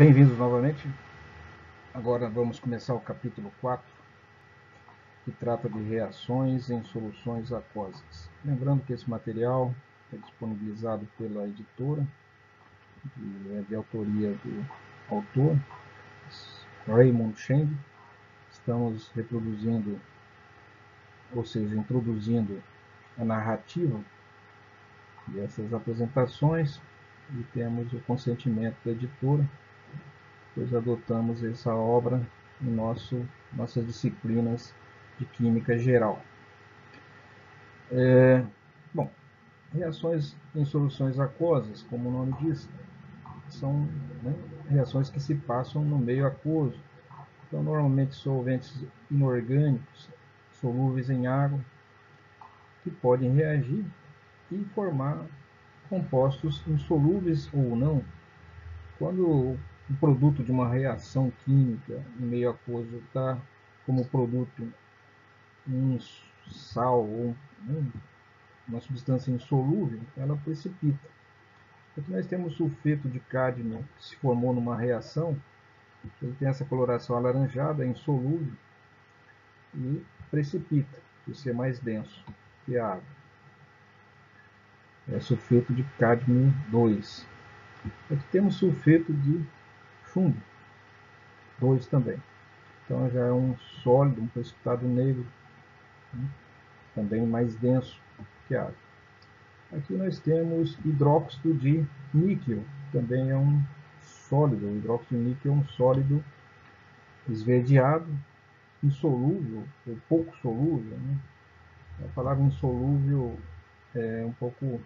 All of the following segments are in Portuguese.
Bem-vindos novamente. Agora vamos começar o capítulo 4, que trata de reações em soluções aquosas. Lembrando que esse material é disponibilizado pela editora, é de autoria do autor, Raymond Cheng. Estamos reproduzindo, ou seja, introduzindo a narrativa dessas apresentações e temos o consentimento da editora, pois adotamos essa obra em nossas disciplinas de Química Geral. Bom, reações em soluções aquosas, como o nome diz, são reações que se passam no meio aquoso. Então, normalmente solventes inorgânicos, solúveis em água, que podem reagir e formar compostos insolúveis ou não. Quando o produto de uma reação química em meio aquoso está como produto um sal ou uma substância insolúvel, ela precipita. Aqui nós temos sulfeto de cádmio que se formou numa reação, ele tem essa coloração alaranjada, é insolúvel e precipita, por ser mais denso que a água. É sulfeto de cádmio 2. Aqui temos sulfeto de chumbo 2 também. Então já é um sólido, um precipitado negro, também mais denso que a água. Aqui nós temos hidróxido de níquel, também é um sólido. O hidróxido de níquel é um sólido esverdeado, insolúvel, ou pouco solúvel. A palavra insolúvel é um pouco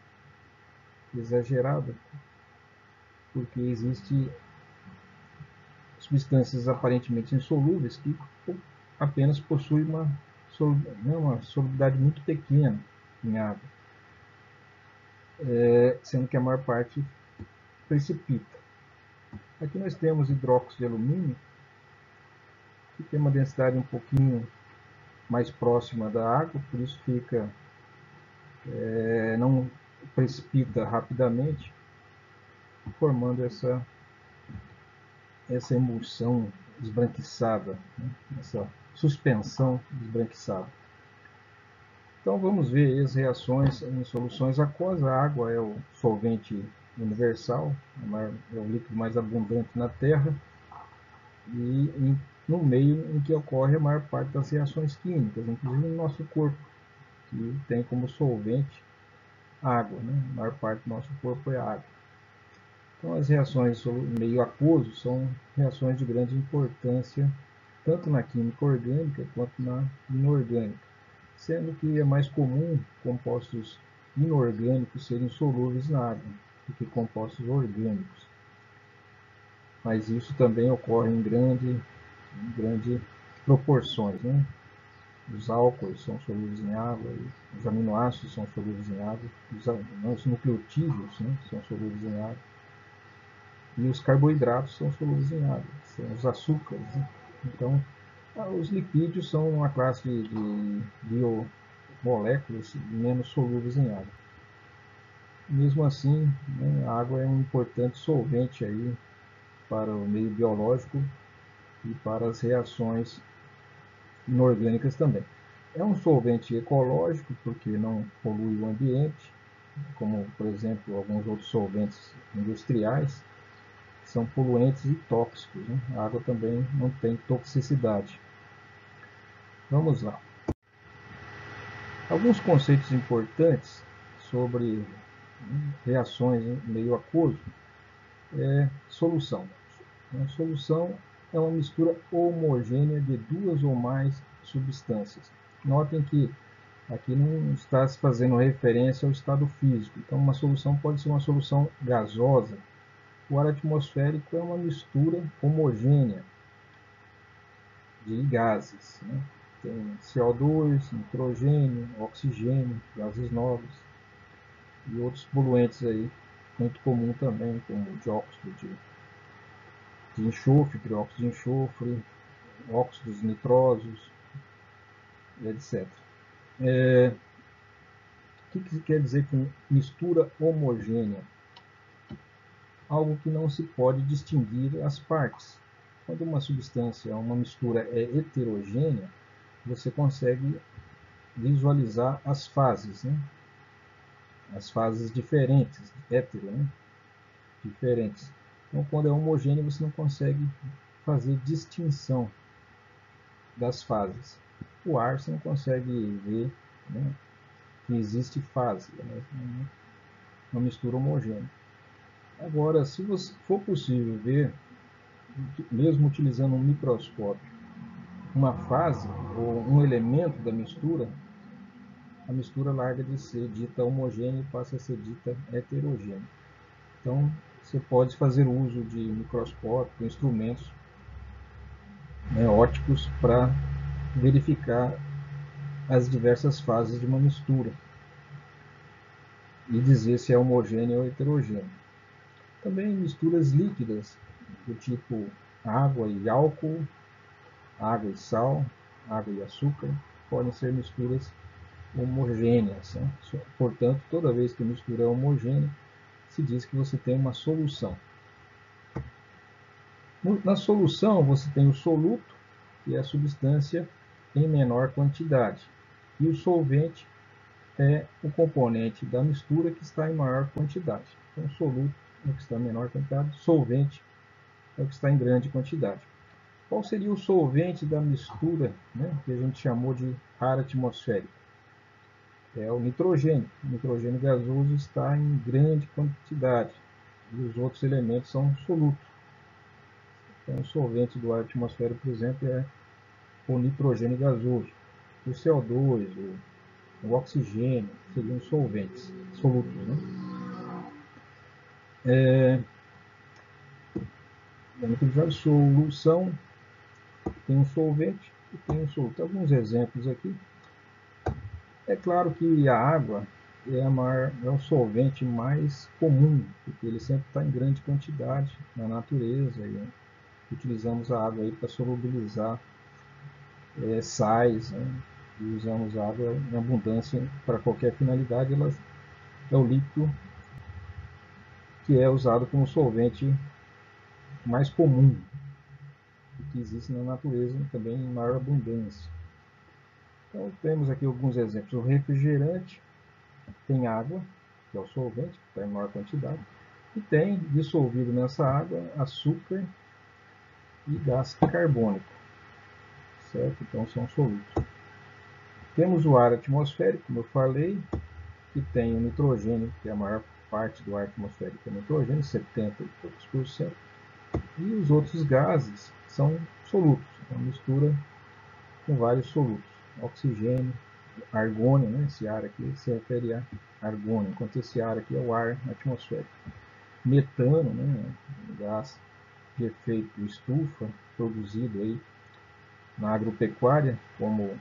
exagerada, porque existem substâncias aparentemente insolúveis que apenas possuem uma solubilidade muito pequena em água, sendo que a maior parte precipita. Aqui nós temos hidróxido de alumínio, que tem uma densidade um pouquinho mais próxima da água, por isso não precipita rapidamente, formando essa emulsão esbranquiçada, essa suspensão esbranquiçada. Então vamos ver as reações em soluções aquosas. A água é o solvente universal, é o líquido mais abundante na Terra e no meio em que ocorre a maior parte das reações químicas, inclusive no nosso corpo, que tem como solvente água, A maior parte do nosso corpo é água. Então as reações em meio aquoso são reações de grande importância, tanto na química orgânica quanto na inorgânica, sendo que é mais comum compostos inorgânicos serem solúveis na água do que compostos orgânicos. Mas isso também ocorre em grande proporções, Os álcoois são solúveis em água, os aminoácidos são solúveis em água, os nucleotídeos são solúveis em água, e os carboidratos são solúveis em água, são os açúcares. Então, os lipídios são uma classe de biomoléculas menos solúveis em água. Mesmo assim, a água é um importante solvente aí para o meio biológico e para as reações inorgânicas também. É um solvente ecológico porque não polui o ambiente, como, por exemplo, alguns outros solventes industriais, que são poluentes e tóxicos. A água também não tem toxicidade. Vamos lá. Alguns conceitos importantes sobre reações em meio aquoso. Solução. A solução é uma mistura homogênea de duas ou mais substâncias. Notem que aqui não está se fazendo referência ao estado físico. Então, uma solução pode ser uma solução gasosa. O ar atmosférico é uma mistura homogênea de gases. Tem CO2, nitrogênio, oxigênio, gases novos e outros poluentes aí, muito comum também, como dióxido de enxofre, trióxido de enxofre, óxidos nitrosos, etc. O que quer dizer com mistura homogênea? algo que não se pode distinguir as partes. Quando uma substância, uma mistura é heterogênea, você consegue visualizar as fases, né? As fases diferentes, hétero, né? Diferentes. Então, quando é homogêneo, você não consegue fazer distinção das fases. O ar você não consegue ver, né, que existe fase, né? Uma mistura homogênea. Agora, se for possível ver, mesmo utilizando um microscópio, uma fase ou um elemento da mistura, a mistura larga de ser dita homogênea e passa a ser dita heterogênea. Então, você pode fazer uso de microscópio, instrumentos, né, ópticos, para verificar as diversas fases de uma mistura e dizer se é homogênea ou heterogênea. Também misturas líquidas, do tipo água e álcool, água e sal, água e açúcar, podem ser misturas homogêneas, né? Portanto, toda vez que a mistura é homogênea, se diz que você tem uma solução. Na solução, você tem o soluto, que é a substância em menor quantidade, e o solvente é o componente da mistura que está em maior quantidade. Então, soluto é o que está em menor quantidade, solvente é o que está em grande quantidade. Qual seria o solvente da mistura, né, que a gente chamou de ar atmosférico? É o nitrogênio. O nitrogênio gasoso está em grande quantidade e os outros elementos são solutos. Então, o solvente do ar atmosférico, por exemplo, é o nitrogênio gasoso. O CO2, o oxigênio seriam solventes, solutos, né? Vamos utilizar solução, tem um solvente e tem um soluto. Alguns exemplos aqui. É claro que a água é o solvente mais comum, porque ele sempre está em grande quantidade na natureza e utilizamos a água para solubilizar sais, né? E usamos a água em abundância para qualquer finalidade. Ela é o líquido que é usado como solvente mais comum que existe na natureza, também em maior abundância. Então temos aqui alguns exemplos. O refrigerante tem água, que é o solvente, que está em maior quantidade, e tem dissolvido nessa água açúcar e gás carbônico, certo? Então são solutos. Temos o ar atmosférico, como eu falei, que tem o nitrogênio, que é a maior parte do ar atmosférico é nitrogênio, 70 e poucos por cento, e os outros gases são solutos, uma mistura com vários solutos, oxigênio, argônio, né? Esse ar aqui se refere a argônio, enquanto esse ar aqui é o ar atmosférico. Metano, né? Gás de efeito estufa, produzido aí na agropecuária, como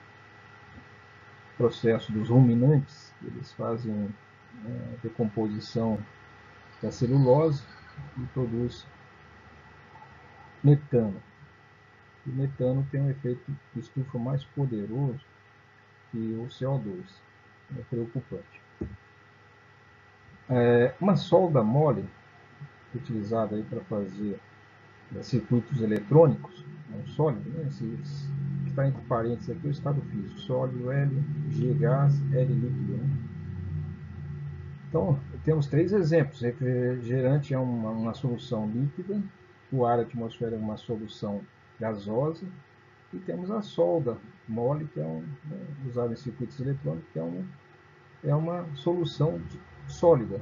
processo dos ruminantes, eles fazem decomposição da celulose e produz metano. O metano tem um efeito de estufa mais poderoso que o CO2. É preocupante. Uma solda mole, utilizada para fazer circuitos eletrônicos, um sólido, né? Esse que está entre parênteses aqui é o estado físico, sólido, L, G gás, L líquido. Né? Então, temos três exemplos. Refrigerante é uma solução líquida, o ar atmosférico é uma solução gasosa, e temos a solda mole, que é usada em circuitos eletrônicos, que é uma solução sólida.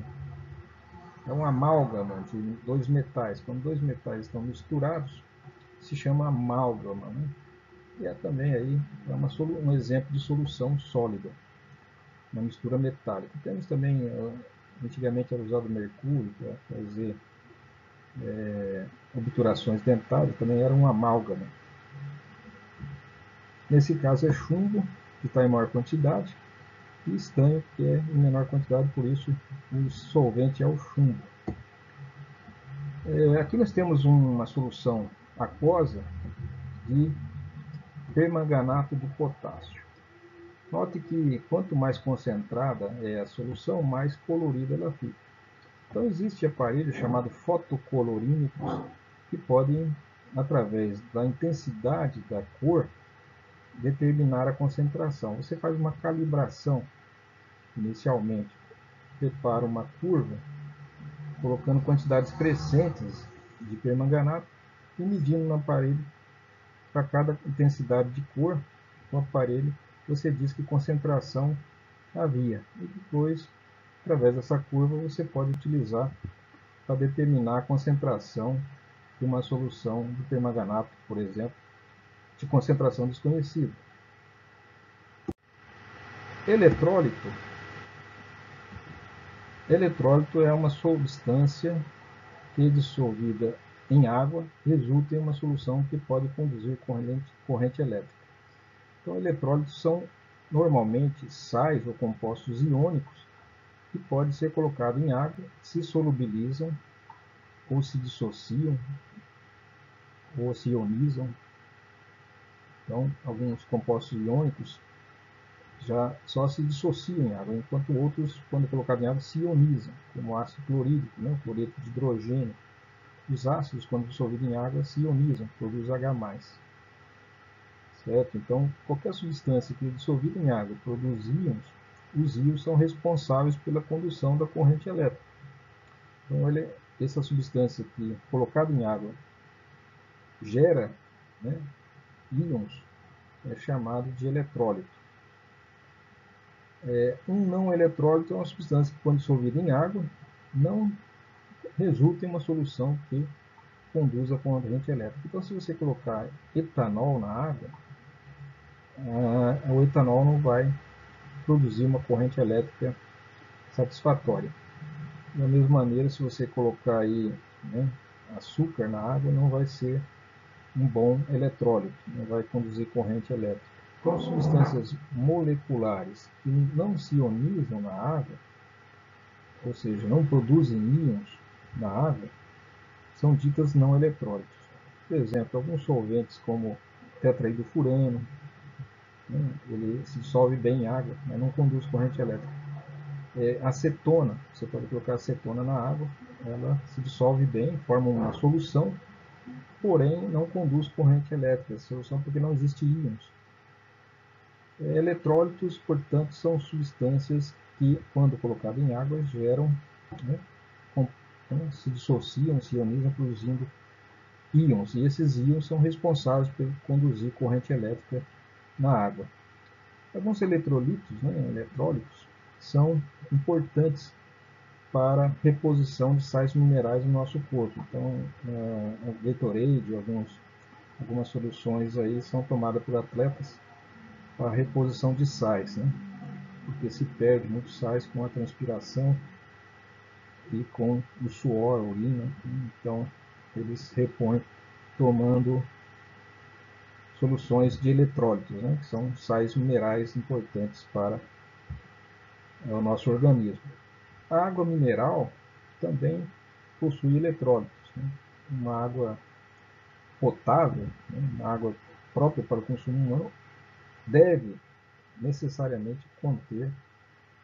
É um amálgama de dois metais. Quando dois metais estão misturados, se chama amálgama. Né? E também aí um exemplo de solução sólida, uma mistura metálica. Temos também, antigamente era usado mercúrio para fazer obturações dentárias, também era um amálgama. Nesse caso é chumbo, que está em maior quantidade, e estanho, que é em menor quantidade, por isso o solvente é o chumbo. Aqui nós temos uma solução aquosa de permanganato de potássio. Note que quanto mais concentrada é a solução, mais colorida ela fica. Então existe aparelho chamado fotocolorímetros que podem, através da intensidade da cor, determinar a concentração. Você faz uma calibração inicialmente, prepara uma curva, colocando quantidades crescentes de permanganato e medindo no aparelho para cada intensidade de cor do aparelho, você diz que concentração havia. E depois, através dessa curva, você pode utilizar para determinar a concentração de uma solução de permanganato, por exemplo, de concentração desconhecida. Eletrólito. Eletrólito é uma substância que, dissolvida em água, resulta em uma solução que pode conduzir corrente elétrica. Então, eletrólitos são normalmente sais ou compostos iônicos que podem ser colocados em água, se solubilizam ou se dissociam ou se ionizam. Então, alguns compostos iônicos já só se dissociam em água, enquanto outros, quando colocados em água, se ionizam, como o ácido clorídrico, né, o cloreto de hidrogênio. Os ácidos, quando dissolvidos em água, se ionizam, produzem H+. Certo? Então, qualquer substância que é dissolvida em água produz íons, os íons são responsáveis pela condução da corrente elétrica. Então, essa substância que, colocada em água, gera, né, íons, é chamado de eletrólito. Um não eletrólito é uma substância que, quando dissolvida em água, não resulta em uma solução que conduz a corrente elétrica. Então, se você colocar etanol na água, o etanol não vai produzir uma corrente elétrica satisfatória. Da mesma maneira, se você colocar aí, né, açúcar na água, não vai ser um bom eletrólito, não vai conduzir corrente elétrica. Então, substâncias moleculares que não se ionizam na água, ou seja, não produzem íons na água, são ditas não eletrólitos. Por exemplo, alguns solventes como tetraidrofurano, né, ele se dissolve bem em água, mas não conduz corrente elétrica. Acetona, você pode colocar acetona na água, ela se dissolve bem, forma uma solução, porém não conduz corrente elétrica, solução porque não existe íons. Eletrólitos, portanto, são substâncias que, quando colocadas em água, geram, né, se dissociam, se ionizam, produzindo íons, e esses íons são responsáveis por conduzir corrente elétrica na água. Alguns eletrolitos, né, eletrólitos, são importantes para a reposição de sais minerais no nosso corpo. Então, o Gatorade, algumas soluções aí são tomadas por atletas para a reposição de sais, né? Porque se perde muitos sais com a transpiração e com o suor, a urina. Então, eles repõem tomando soluções de eletrólitos, né? Que são sais minerais importantes para o nosso organismo. A água mineral também possui eletrólitos, né? Uma água potável, né, uma água própria para o consumo humano, deve necessariamente conter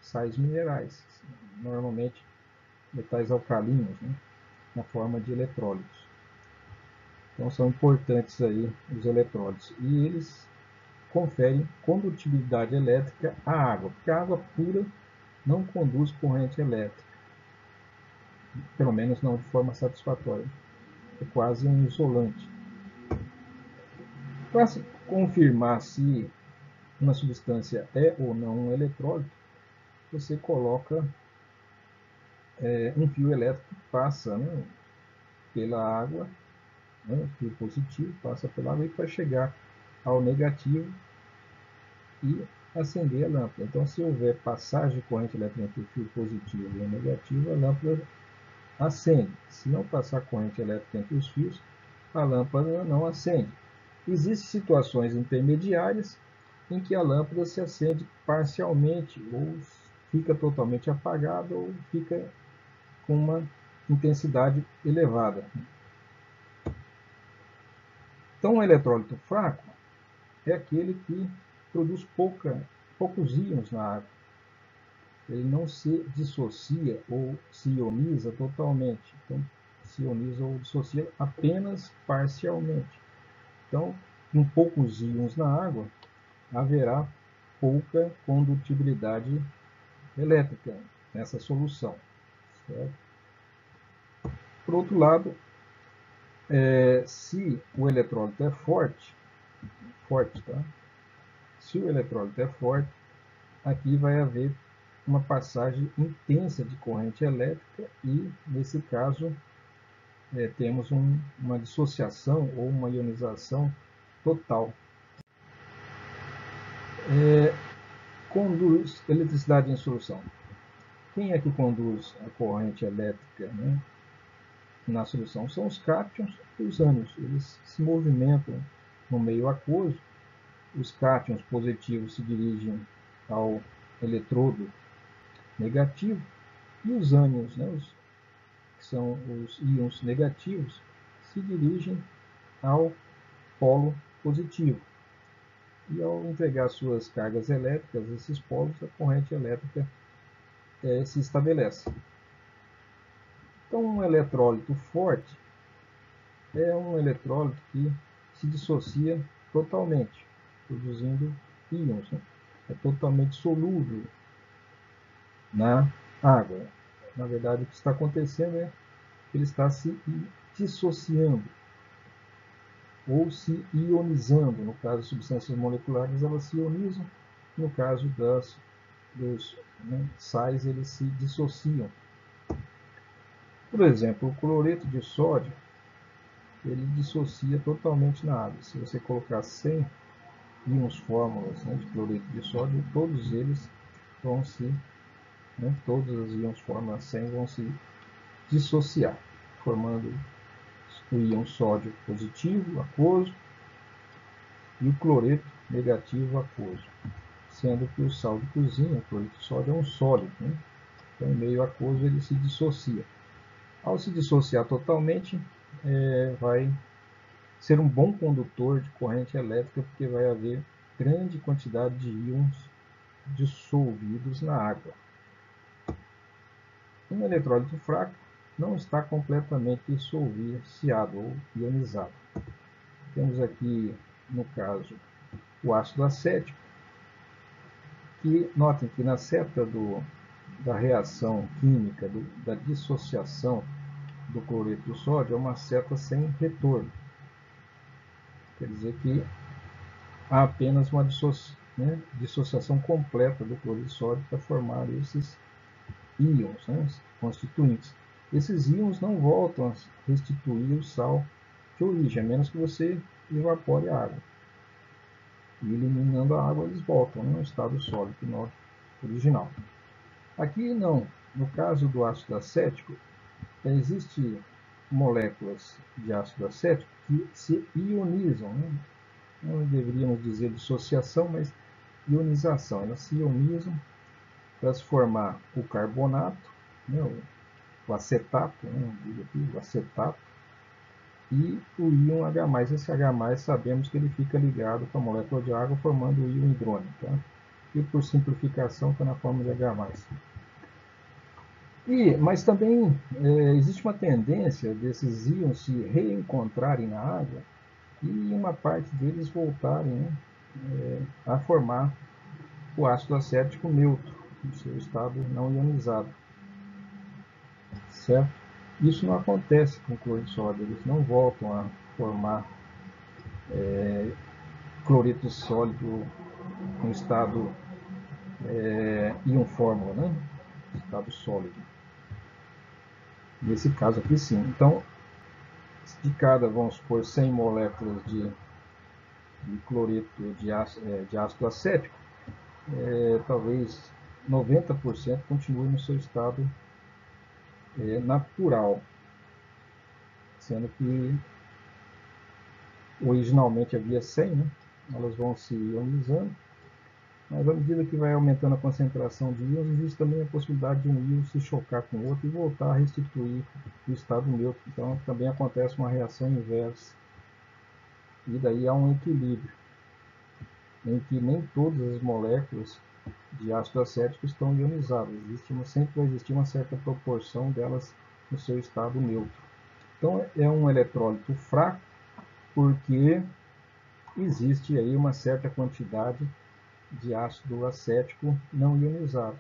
sais minerais, normalmente metais alcalinos, né, na forma de eletrólitos. Então são importantes aí os eletrólitos. E eles conferem condutibilidade elétrica à água, porque a água pura não conduz corrente elétrica, pelo menos não de forma satisfatória. É quase um isolante. Para se confirmar se uma substância é ou não um eletrólito, você coloca um fio elétrico que passa, né, pela água, né, o fio positivo passa pela água e vai chegar ao negativo e acender a lâmpada. Então, se houver passagem de corrente elétrica entre o fio positivo e o negativo, a lâmpada acende. Se não passar corrente elétrica entre os fios, a lâmpada não acende. Existem situações intermediárias em que a lâmpada se acende parcialmente, ou fica totalmente apagada, ou fica com uma intensidade elevada. Então, um eletrólito fraco é aquele que produz poucos íons na água. ele não se dissocia ou se ioniza totalmente. Então, se ioniza ou dissocia apenas parcialmente. Então, com poucos íons na água, haverá pouca condutibilidade elétrica nessa solução. Certo? Por outro lado, se o eletrólito é forte, tá? Se o eletrólito é forte, aqui vai haver uma passagem intensa de corrente elétrica e, nesse caso, temos uma dissociação ou uma ionização total. Conduz eletricidade em solução. Quem é que conduz a corrente elétrica, né, na solução? São os cátions e os ânions. Eles se movimentam no meio aquoso. Os cátions positivos se dirigem ao eletrodo negativo e os ânions, né, que são os íons negativos, se dirigem ao polo positivo. E ao entregar suas cargas elétricas, esses polos, a corrente elétrica se estabelece. Então, um eletrólito forte é um eletrólito que se dissocia totalmente, produzindo íons, né? É totalmente solúvel na água. Na verdade, o que está acontecendo é que ele está se dissociando ou se ionizando. No caso de substâncias moleculares, elas se ionizam. No caso dos sais, eles se dissociam. Por exemplo, o cloreto de sódio, ele dissocia totalmente na água. Se você colocar 100 íons fórmulas, né, de cloreto de sódio, todos eles vão se, todos os íons fórmula 100 vão se dissociar, formando o íon sódio positivo, aquoso, e o cloreto negativo, aquoso. Sendo que o sal de cozinha, o cloreto de sódio, é um sólido, né? Então, em meio aquoso, ele se dissocia. Ao se dissociar totalmente, vai ser um bom condutor de corrente elétrica, porque vai haver grande quantidade de íons dissolvidos na água. Um eletrólito fraco não está completamente dissociado ou ionizado. Temos aqui, no caso, o ácido acético, que notem que na seta da reação química, da dissociação do cloreto de sódio, é uma seta sem retorno. Quer dizer que há apenas uma dissociação completa do cloreto de sódio para formar esses íons, né, constituintes. Esses íons não voltam a restituir o sal de origem, a menos que você evapore a água. E eliminando a água, eles voltam no estado sólido original. Aqui não. No caso do ácido acético, existem moléculas de ácido acético que se ionizam, né? Não deveríamos dizer dissociação, mas ionização. Elas se ionizam para se formar o carbonato, né? O acetato, né? O acetato, e o íon H+. Esse H+, sabemos que ele fica ligado com a molécula de água, formando o íon hidrônio. Tá? E por simplificação está na forma de H+. Mas também existe uma tendência desses íons se reencontrarem na água e uma parte deles voltarem, né, a formar o ácido acético neutro, no seu estado não ionizado. Certo? Isso não acontece com o cloreto de sódio, eles não voltam a formar cloreto sólido no estado íon fórmula, né? Estado sólido. Nesse caso aqui sim. Então, de cada, vamos supor, 100 moléculas de cloreto de ácido acético, talvez 90% continue no seu estado natural, sendo que originalmente havia 100, né? Elas vão se ionizando, mas à medida que vai aumentando a concentração de íons, existe também a possibilidade de um íon se chocar com o outro e voltar a restituir o estado neutro. Então também acontece uma reação inversa. E daí há um equilíbrio, em que nem todas as moléculas de ácido acético estão ionizadas. Sempre vai existir uma certa proporção delas no seu estado neutro. Então é um eletrólito fraco, porque existe aí uma certa quantidade de ácido acético não ionizado.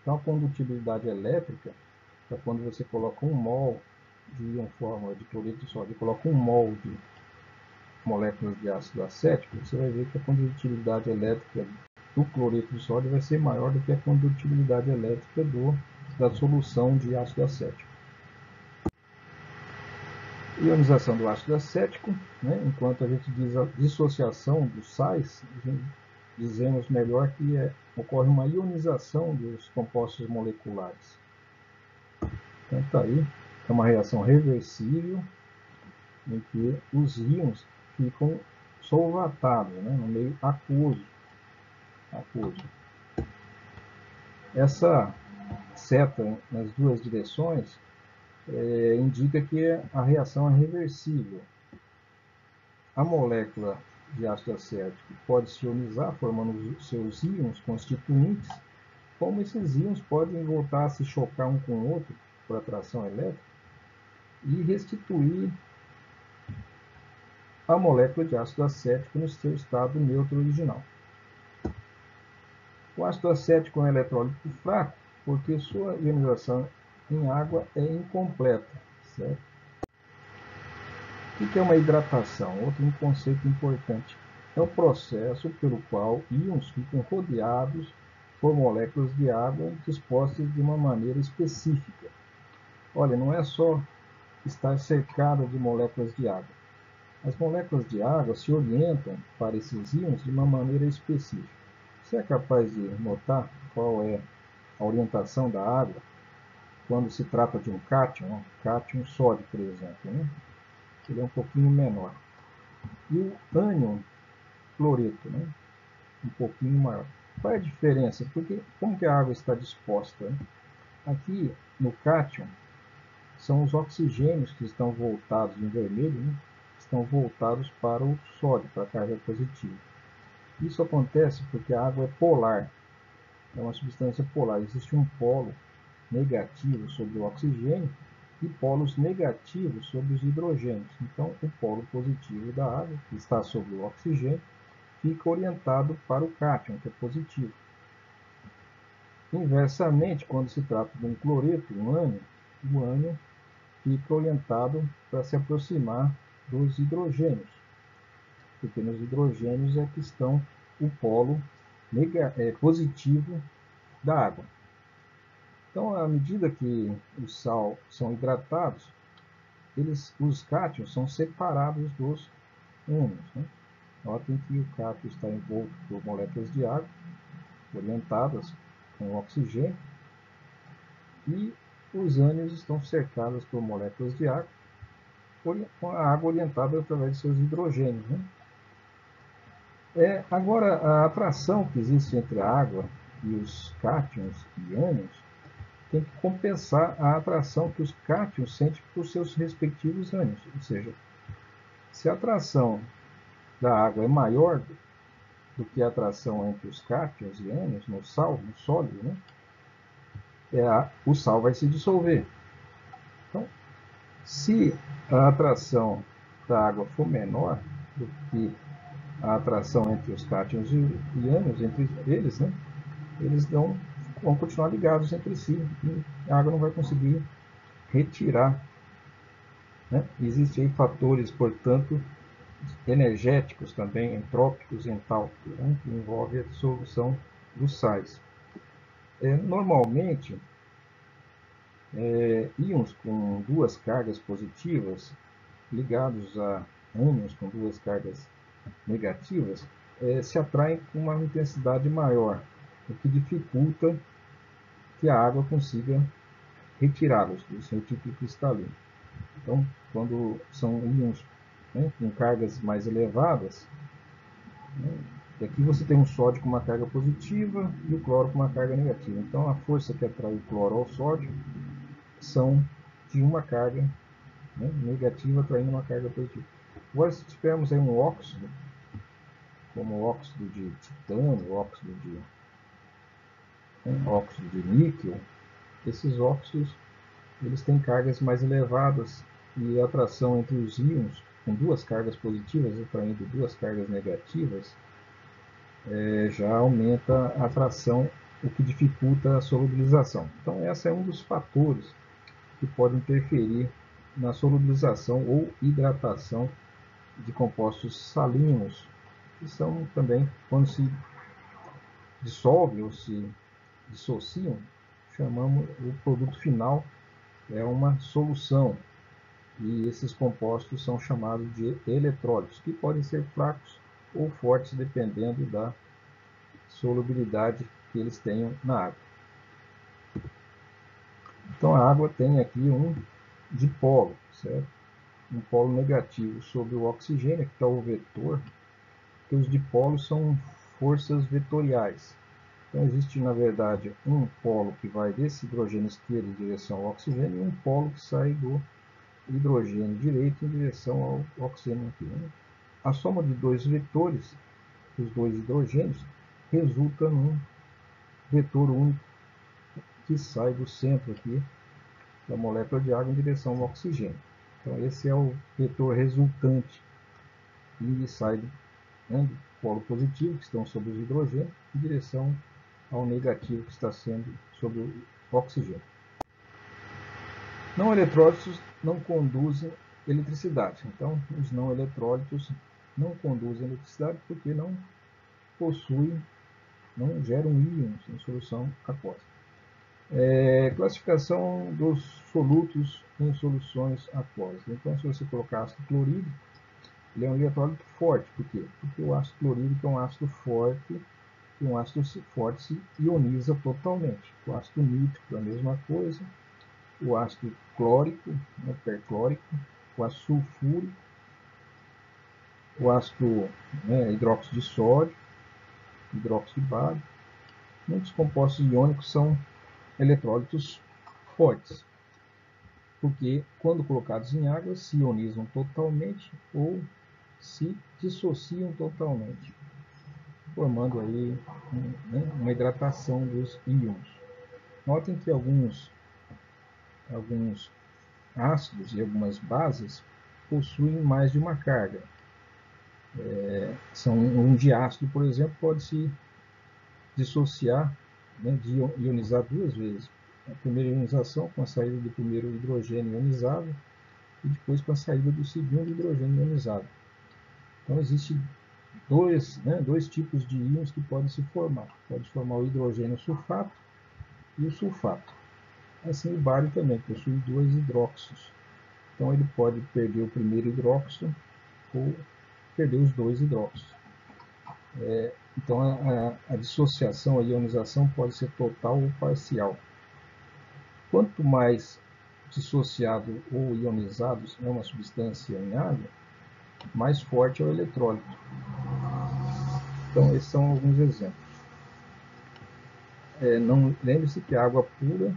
Então a condutibilidade elétrica, é quando você coloca 1 mol de íon fórmula de cloreto de sódio e coloca 1 mol de moléculas de ácido acético, você vai ver que a condutibilidade elétrica do cloreto de sódio vai ser maior do que a condutibilidade elétrica da solução de ácido acético. Ionização do ácido acético, né? Enquanto a gente diz a dissociação dos sais, dizemos melhor que ocorre uma ionização dos compostos moleculares. Então está aí, é uma reação reversível em que os íons ficam solvatados, né, no meio aquoso. Essa seta nas duas direções indica que a reação é reversível. A molécula de ácido acético pode se ionizar, formando seus íons constituintes, como esses íons podem voltar a se chocar um com o outro por atração elétrica e restituir a molécula de ácido acético no seu estado neutro original. O ácido acético é um eletrólito fraco porque sua ionização em água é incompleta, certo? O que é uma hidratação? Outro conceito importante. É o processo pelo qual íons ficam rodeados por moléculas de água dispostas de uma maneira específica. Olha, não é só estar cercada de moléculas de água. As moléculas de água se orientam para esses íons de uma maneira específica. Você é capaz de notar qual é a orientação da água quando se trata de um cátion sódio, por exemplo, né? Ele é um pouquinho menor. E o ânion cloreto, né? Um pouquinho maior. Qual é a diferença? Porque como que a água está disposta? Né? Aqui no cátion são os oxigênios que estão voltados em vermelho, né? Estão voltados para o sódio, para a carga positiva. Isso acontece porque a água é polar, é uma substância polar. Existe um polo negativo sobre o oxigênio e polos negativos sobre os hidrogênios. Então, o polo positivo da água, que está sobre o oxigênio, fica orientado para o cátion, que é positivo. Inversamente, quando se trata de um cloreto, um ânion, o ânion fica orientado para se aproximar dos hidrogênios, porque nos hidrogênios é que estão o polo positivo da água. Então, à medida que os sal são hidratados, os cátions são separados dos ânions. Né? Notem que o cátion está envolto por moléculas de água, orientadas com oxigênio, e os ânions estão cercados por moléculas de água, com a água orientada através de seus hidrogênios. Né? Agora, a atração que existe entre a água e os cátions e ânions tem que compensar a atração que os cátions sentem por seus respectivos ânions. Ou seja, se a atração da água é maior do que a atração entre os cátions e ânions no sólido, né? O sal vai se dissolver. Então, se a atração da água for menor do que a atração entre os cátions e ânions, entre eles, né? Eles vão continuar ligados entre si e a água não vai conseguir retirar. Né? Existem aí fatores, portanto, energéticos também, entrópicos e entálpicos, né? Que envolvem a dissolução dos sais. Normalmente, íons com duas cargas positivas ligados a ânions com duas cargas negativas se atraem com uma intensidade maior, o que dificulta que a água consiga retirá-los do seu tipo cristalino. Então, quando são íons, né, com cargas mais elevadas, né, e aqui você tem um sódio com uma carga positiva e o cloro com uma carga negativa. Então, a força que atrai o cloro ao sódio são de uma carga, né, negativa atraindo uma carga positiva. Agora, se tivermos aí um óxido, como o óxido de titânio, óxido de né, óxido de níquel, esses óxidos eles têm cargas mais elevadas e a atração entre os íons com duas cargas positivas atraindo duas cargas negativas já aumenta a atração, o que dificulta a solubilização. Então, esse é um dos fatores que pode interferir na solubilização ou hidratação de compostos salinos, que são também, quando se dissolve ou se dissociam, chamamos o produto final é uma solução. E esses compostos são chamados de eletrólitos, que podem ser fracos ou fortes, dependendo da solubilidade que eles tenham na água. Então a água tem aqui um dipolo, certo? Um polo negativo sobre o oxigênio, que está o vetor, que os dipolos são forças vetoriais. Então existe, na verdade, um polo que vai desse hidrogênio esquerdo em direção ao oxigênio e um polo que sai do hidrogênio direito em direção ao oxigênio aqui, né? A soma de dois vetores, os dois hidrogênios, resulta num vetor único que sai do centro aqui da molécula de água em direção ao oxigênio. Então esse é o vetor resultante e sai do polo positivo, que estão sobre os hidrogênios, em direção ao negativo, que está sendo sobre o oxigênio. Não eletrólitos não conduzem eletricidade. Então, os não eletrólitos não conduzem eletricidade porque não possuem, não geram íons em solução aquosa. Classificação dos solutos em soluções aquosas. Então, se você colocar ácido clorídrico, ele é um eletrólito forte. Por quê? Porque o ácido clorídrico é um ácido forte, e um ácido forte se ioniza totalmente. O ácido nítrico é a mesma coisa. O ácido clórico, perclórico, o ácido sulfúrico, o ácido hidróxido de sódio, hidróxido de bário. Muitos compostos iônicos são eletrólitos fortes, porque quando colocados em água se ionizam totalmente ou se dissociam totalmente, formando aí uma hidratação dos íons. Notem que alguns ácidos e algumas bases possuem mais de uma carga. Um diácido, por exemplo, pode se dissociar, de ionizar duas vezes. A primeira ionização com a saída do primeiro hidrogênio ionizado e depois com a saída do segundo hidrogênio ionizado. Então existem dois tipos de íons que podem se formar. Pode formar o hidrogênio sulfato e o sulfato. Assim, o bário também possui dois hidróxidos. Então ele pode perder o primeiro hidróxido ou perder os dois hidróxidos. Então a dissociação, a ionização pode ser total ou parcial. Quanto mais dissociado ou ionizado é uma substância em água, mais forte é o eletrólito. Então esses são alguns exemplos. Lembre-se que a água pura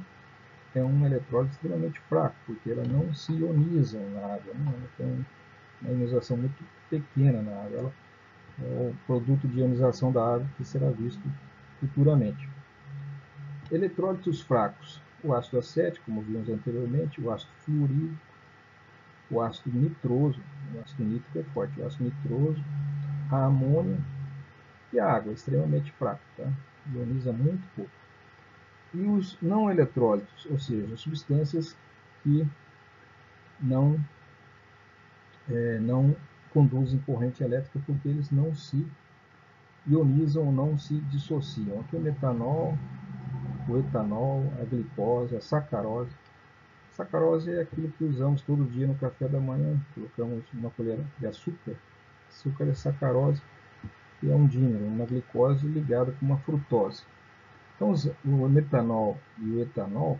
é um eletrólito extremamente fraco, porque ela não se ioniza na água, né? Ela tem uma ionização muito pequena na água. Ela é o produto de ionização da água que será visto futuramente. Eletrólitos fracos: o ácido acético, como vimos anteriormente, o ácido fluorídrico, o ácido nitroso, o ácido nítrico é forte, o ácido nitroso, a amônia e a água, extremamente fraca, tá? Ioniza muito pouco. E os não eletrólitos, ou seja, substâncias que não conduzem corrente elétrica porque eles não se ionizam ou não se dissociam. Aqui o metanol, o etanol, a glicose, a sacarose. A sacarose é aquilo que usamos todo dia no café da manhã. Colocamos uma colher de açúcar. Açúcar é sacarose, que é um dímero, uma glicose ligada com uma frutose. Então o metanol e o etanol,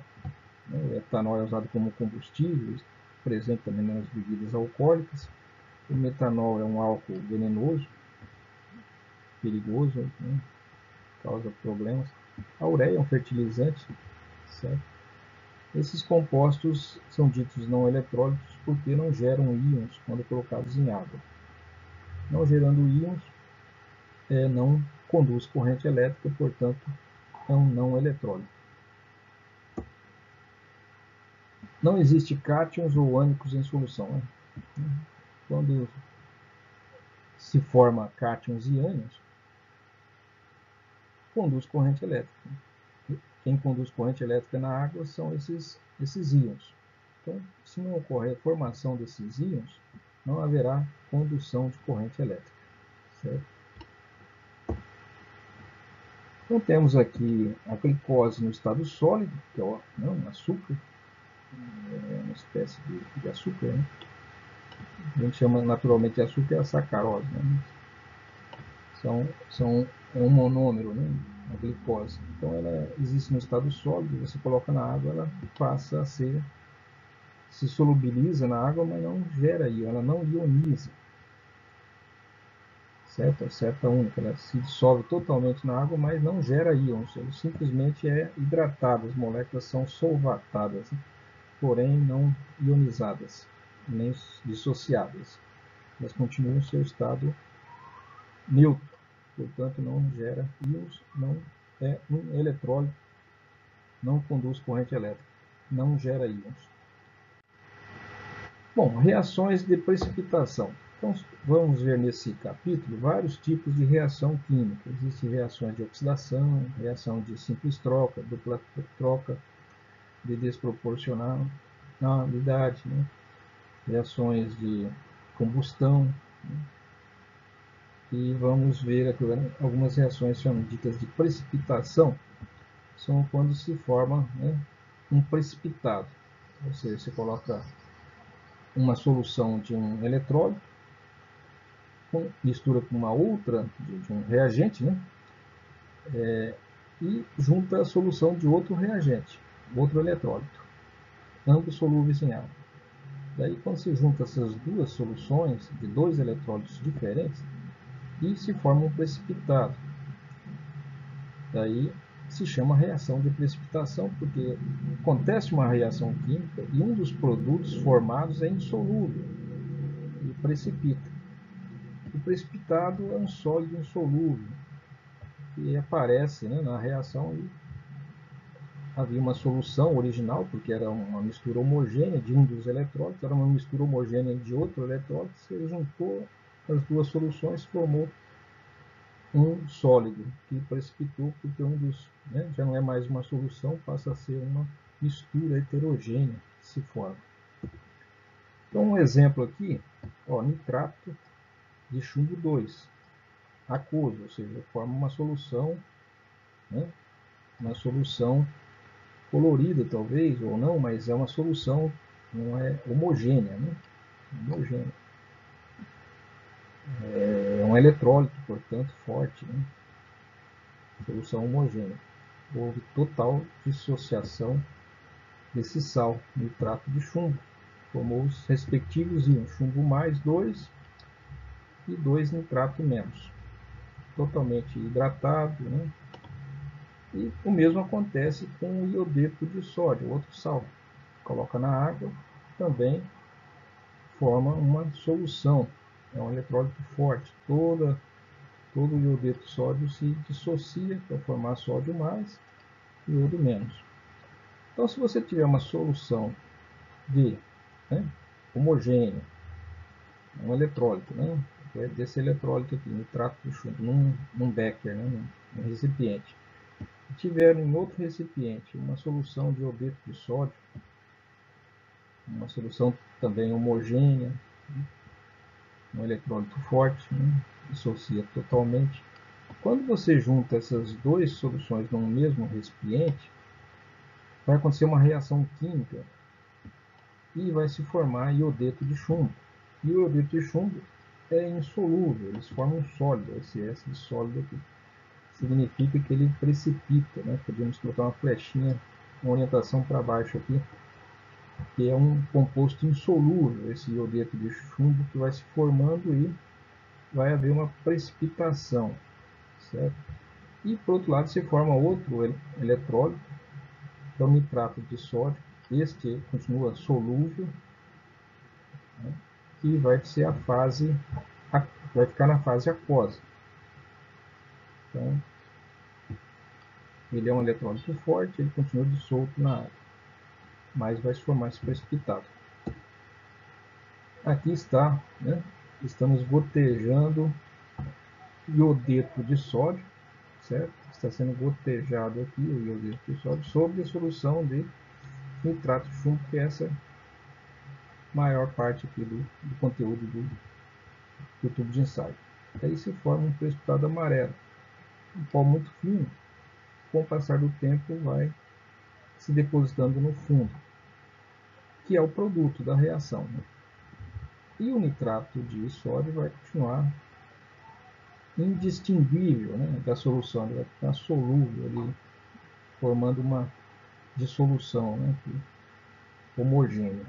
o etanol é usado como combustível, presente também nas bebidas alcoólicas. O metanol é um álcool venenoso, perigoso, causa problemas. A ureia é um fertilizante, certo? Esses compostos são ditos não eletrólitos porque não geram íons quando colocados em água. Não gerando íons, não conduz corrente elétrica, portanto, é um não eletrólito. Não existe cátions ou ânicos em solução, né? Quando se forma cátions e ânions, conduz corrente elétrica. Quem conduz corrente elétrica na água são esses íons. Então, se não ocorrer a formação desses íons, não haverá condução de corrente elétrica. Certo? Então, temos aqui a glicose no estado sólido, que é um açúcar, é uma espécie de açúcar, né? A gente chama naturalmente de açúcar a sacarose, né? É um monômero, né? A glicose. Então, ela existe no estado sólido, você coloca na água, ela passa a se solubiliza na água, mas não gera íon, ela não ioniza. Certo? Certa única, ela se dissolve totalmente na água, mas não gera íons, ela simplesmente é hidratada, as moléculas são solvatadas, né? Porém não ionizadas, nem dissociadas. Elas continuam em seu estado neutro, portanto não gera íons, não é um eletrólito, não conduz corrente elétrica, não gera íons. Bom, reações de precipitação. Então, vamos ver nesse capítulo vários tipos de reação química. Existem reações de oxidação, reação de simples troca, dupla troca, de desproporcionalidade, né? Reações de combustão, né? E vamos ver aqui algumas reações ditas de precipitação, são quando se forma, né, um precipitado. Ou seja, você coloca uma solução de um eletrólito, mistura com uma outra, de um reagente, né? E junta a solução de outro reagente, outro eletrólito, ambos solúveis em água. Daí, quando se junta essas duas soluções de dois eletrólitos diferentes, e se forma um precipitado. Daí se chama reação de precipitação, porque acontece uma reação química e um dos produtos formados é insolúvel e precipita. O precipitado é um sólido insolúvel que aparece, né, na reação. E havia uma solução original, porque era uma mistura homogênea de um dos eletrólitos, era uma mistura homogênea de outro eletrólito, você juntou as duas soluções, formou um sólido que precipitou, porque um dos, né, já não é mais uma solução, passa a ser uma mistura heterogênea que se forma. Então, um exemplo aqui, ó, nitrato de chumbo 2, aquoso, ou seja, forma uma solução, né, uma solução colorida talvez, ou não, mas é uma solução, não é homogênea, né? Homogênea. É um eletrólito, portanto, forte, né? Solução homogênea. Houve total dissociação desse sal, nitrato de chumbo. Formou os respectivos íons, chumbo mais 2 e 2 nitrato menos. Totalmente hidratado, né? E o mesmo acontece com o iodeto de sódio, outro sal. Coloca na água, também forma uma solução. É um eletrólito forte. Todo o iodeto de sódio se dissocia para formar sódio mais e iodo menos. Então, se você tiver uma solução de, né, homogênea, um eletrólito, né, desse eletrólito aqui, nitrato de chumbo, num becker, né, num recipiente, e tiver em outro recipiente uma solução de iodeto de sódio, uma solução também homogênea, um eletrólito forte, né, dissocia totalmente. Quando você junta essas duas soluções num mesmo recipiente, vai acontecer uma reação química e vai se formar iodeto de chumbo. E o iodeto de chumbo é insolúvel, eles formam um sólido, esse S de sólido aqui. Significa que ele precipita, né? Podemos colocar uma flechinha, uma orientação para baixo aqui, que é um composto insolúvel, esse iodeto de chumbo, que vai se formando e vai haver uma precipitação, certo? E por outro lado se forma outro eletrólito, que é o nitrato de sódio. Este continua solúvel, né, que vai ser vai ficar na fase aquosa. Então, ele é um eletrólito forte, ele continua dissolto na água, mas vai se formar esse precipitado. Aqui está, né? Estamos gotejando iodeto de sódio, certo? Está sendo gotejado aqui o iodeto de sódio sobre a solução de nitrato de chumbo, que é essa maior parte aqui do conteúdo do tubo de ensaio. Aí se forma um precipitado amarelo, um pó muito fino, com o passar do tempo vai se depositando no fundo, que é o produto da reação, né? E o nitrato de sódio vai continuar indistinguível, né, da solução, ele vai ficar solúvel ali, formando uma dissolução, né, homogênea.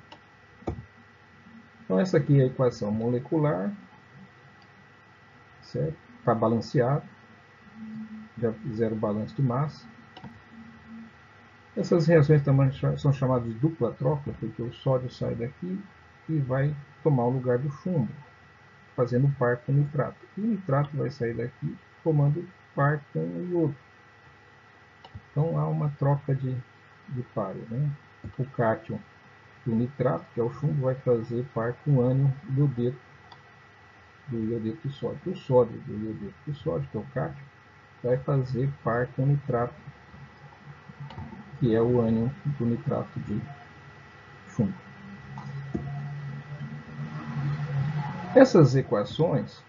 Então essa aqui é a equação molecular, certo? Está balanceado, já fizeram o balanço de massa. Essas reações também são chamadas de dupla troca, porque o sódio sai daqui e vai tomar o lugar do chumbo, fazendo par com o nitrato. E o nitrato vai sair daqui formando par com o iodo. Então há uma troca de pares, né? O cátion do nitrato, que é o chumbo, vai fazer par com o ânion do iodeto de sódio. O sódio do iodeto de sódio, que é o cátion, vai fazer par com o nitrato, que é o ânion do nitrato de chumbo. Essas equações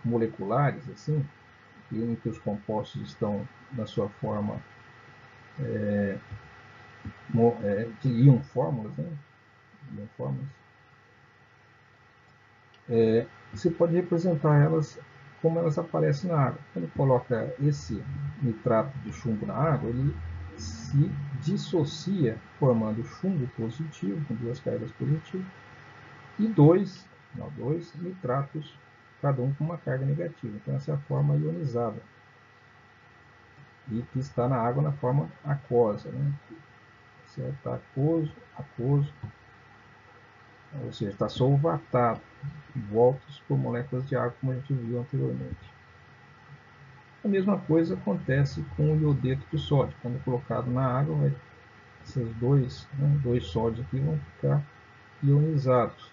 moleculares, assim, em que os compostos estão na sua forma de íon fórmulas, né? Íon fórmulas, você pode representar elas como elas aparecem na água. Quando coloca esse nitrato de chumbo na água, ele se dissocia, formando chumbo positivo, com duas cargas positivas, e dois nitratos, cada um com uma carga negativa. Então essa é a forma ionizada, e que está na água na forma aquosa, né? Certo? Aquoso, ou seja, está solvatado, envoltos por moléculas de água, como a gente viu anteriormente. A mesma coisa acontece com o iodeto de sódio. Quando colocado na água, esses dois sódios aqui vão ficar ionizados,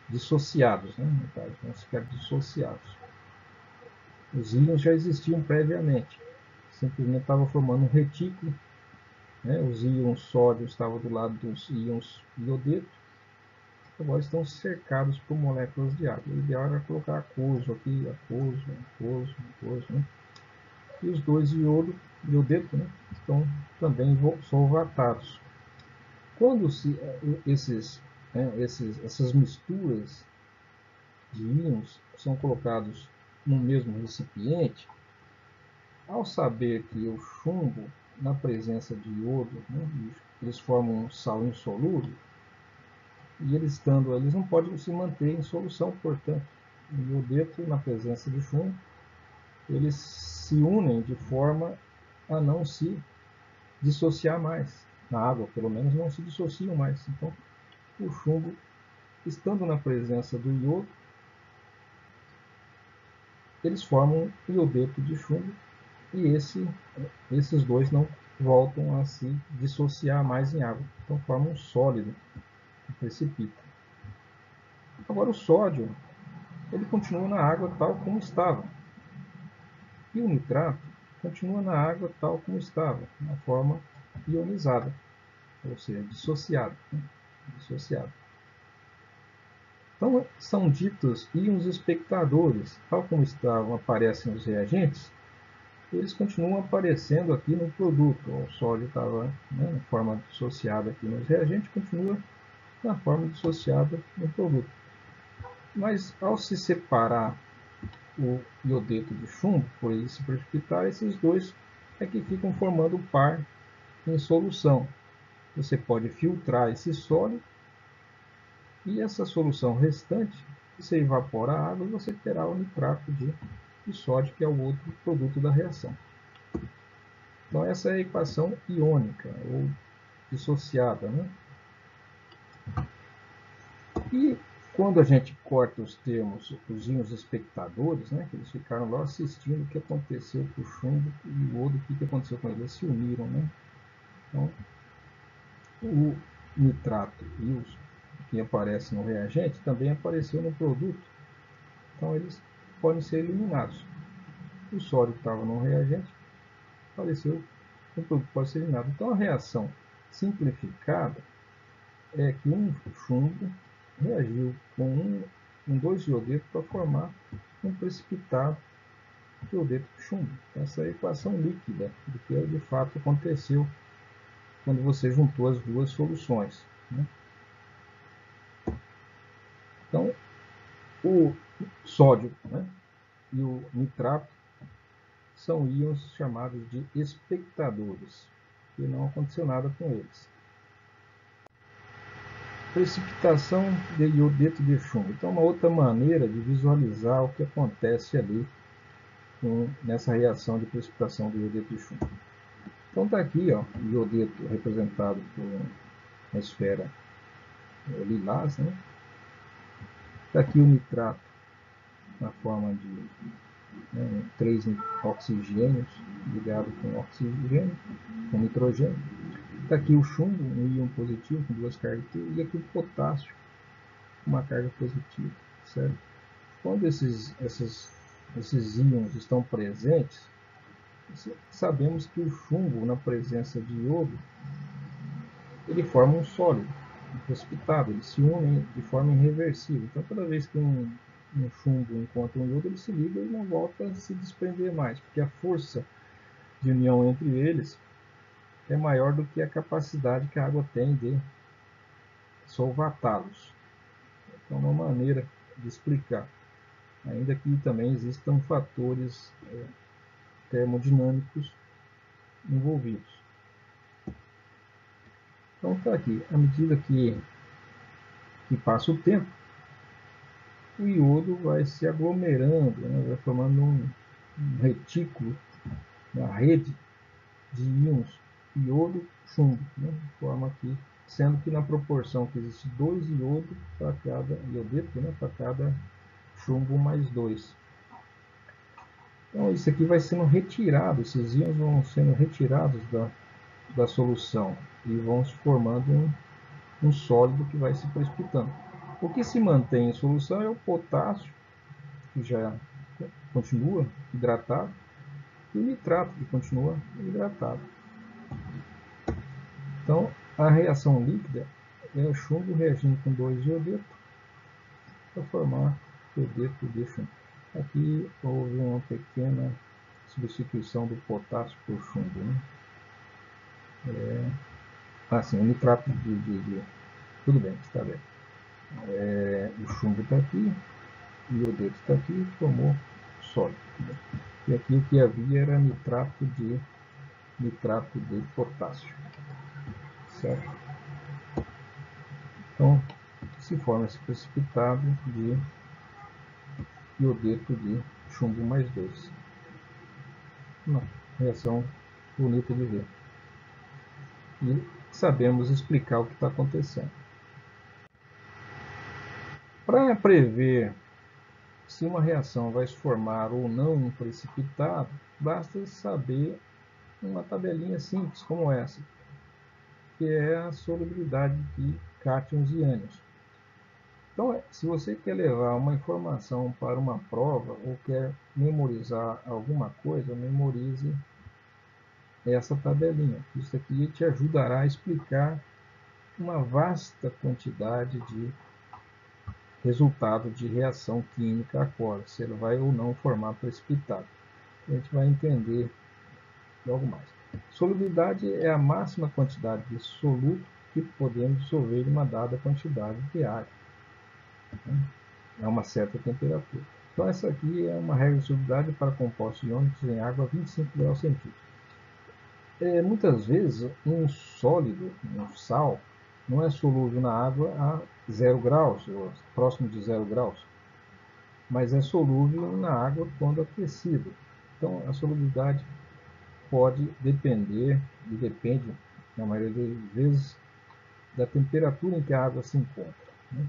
dissociados, né? No caso, vão ficar dissociados. Os íons já existiam previamente, simplesmente estava formando um retículo, né? Os íons sódio estavam do lado dos íons iodeto, agora estão cercados por moléculas de água. O ideal era colocar aquoso aqui, aquoso, né? E os dois iodeto, né, estão também solvatados. Quando essas misturas de íons são colocados no mesmo recipiente, ao saber que o chumbo, na presença de iodo, né, eles formam um sal insolúvel, e eles não podem se manter em solução, portanto, o iodeto, na presença de chumbo, eles se unem de forma a não se dissociar mais. Na água, pelo menos, não se dissociam mais. Então, o chumbo, estando na presença do iodo, eles formam um iodeto de chumbo, e esses dois não voltam a se dissociar mais em água. Então, formam um sólido que precipita. Agora, o sódio, ele continua na água tal como estava. E o nitrato continua na água tal como estava, na forma ionizada, ou seja, dissociado. Né? Dissociado. Então, são ditos íons espectadores, tal como aparecem os reagentes, eles continuam aparecendo aqui no produto. O sódio estava, né, na forma dissociada aqui nos reagentes, continua na forma dissociada no produto. Mas, ao se separar o iodeto de chumbo, por ele se precipitar, esses dois é que ficam formando o par em solução. Você pode filtrar esse sólido, e essa solução restante, você evapora a água e você terá o nitrato de sódio, que é o outro produto da reação. Então essa é a equação iônica, ou dissociada, né? E Quando a gente corta os termos, os íons espectadores, né, que eles ficaram lá assistindo o que aconteceu com o chumbo e o iodo, o que aconteceu com eles, eles se uniram, né? Então, o nitrato e os que aparecem no reagente também apareceu no produto, então eles podem ser eliminados. O sódio que estava no reagente apareceu no produto, pode ser eliminado. Então a reação simplificada é que um chumbo reagiu com dois iodetos para formar um precipitado de iodeto de chumbo. Essa é a equação líquida do que de fato aconteceu quando você juntou as duas soluções, né? Então, o sódio, né, e o nitrato são íons chamados de espectadores, e não aconteceu nada com eles. Precipitação de iodeto de chumbo. Então, uma outra maneira de visualizar o que acontece ali nessa reação de precipitação do iodeto de chumbo. Então, está aqui ó, o iodeto representado por uma esfera lilás, né? Está aqui o nitrato na forma de 3 oxigênios ligado com oxigênio, com nitrogênio. Está aqui o chumbo, um íon positivo com duas cargas, e aqui o potássio, uma carga positiva, certo? Quando esses íons estão presentes, sabemos que o chumbo, na presença de iodo, ele forma um sólido, um precipitado, eles se unem de forma irreversível. Então, toda vez que um chumbo encontra um iodo, ele se liga e não volta a se desprender mais, porque a força de união entre eles é maior do que a capacidade que a água tem de solvatá-los. Então, uma maneira de explicar, ainda que também existam fatores termodinâmicos envolvidos. Então, está aqui, à medida que passa o tempo, o iodo vai se aglomerando, né, vai formando um retículo, uma rede de íons iodo-chumbo, né, de forma que, sendo que na proporção que existe 2 iodo para cada iodeto, né, para cada chumbo mais 2. Então isso aqui vai sendo retirado, esses íons vão sendo retirados da solução e vão se formando um sólido que vai se precipitando. O que se mantém em solução é o potássio, que já continua hidratado, e o nitrato, que continua hidratado. Então, a reação líquida é o chumbo reagindo com 2 iodetos para formar iodeto de chumbo. Aqui houve uma pequena substituição do potássio por chumbo, né? Assim, o nitrato tudo bem, está bem. O chumbo está aqui, o iodeto está aqui, formou sólido. E aqui o que havia era nitrato de potássio, certo? Então, se forma esse precipitado de iodeto de chumbo mais 2. Uma reação bonita de ver. E sabemos explicar o que está acontecendo. Para prever se uma reação vai se formar ou não um precipitado, basta saber uma tabelinha simples como essa, que é a solubilidade de cátions e ânions. Então, se você quer levar uma informação para uma prova ou quer memorizar alguma coisa, memorize essa tabelinha. Isso aqui te ajudará a explicar uma vasta quantidade de resultado de reação química aquosa, se ele vai ou não formar precipitado. A gente vai entender logo mais. Solubilidade é a máxima quantidade de soluto que podemos dissolver em uma dada quantidade de água, a uma certa temperatura. Então essa aqui é uma regra de solubilidade para compostos iônicos em água a 25 graus centígrados. Muitas vezes um sólido, um sal, não é solúvel na água a 0 graus, ou próximo de 0 graus, mas é solúvel na água quando aquecido. Então a solubilidade pode depender, e depende, na maioria das vezes, da temperatura em que a água se encontra, né?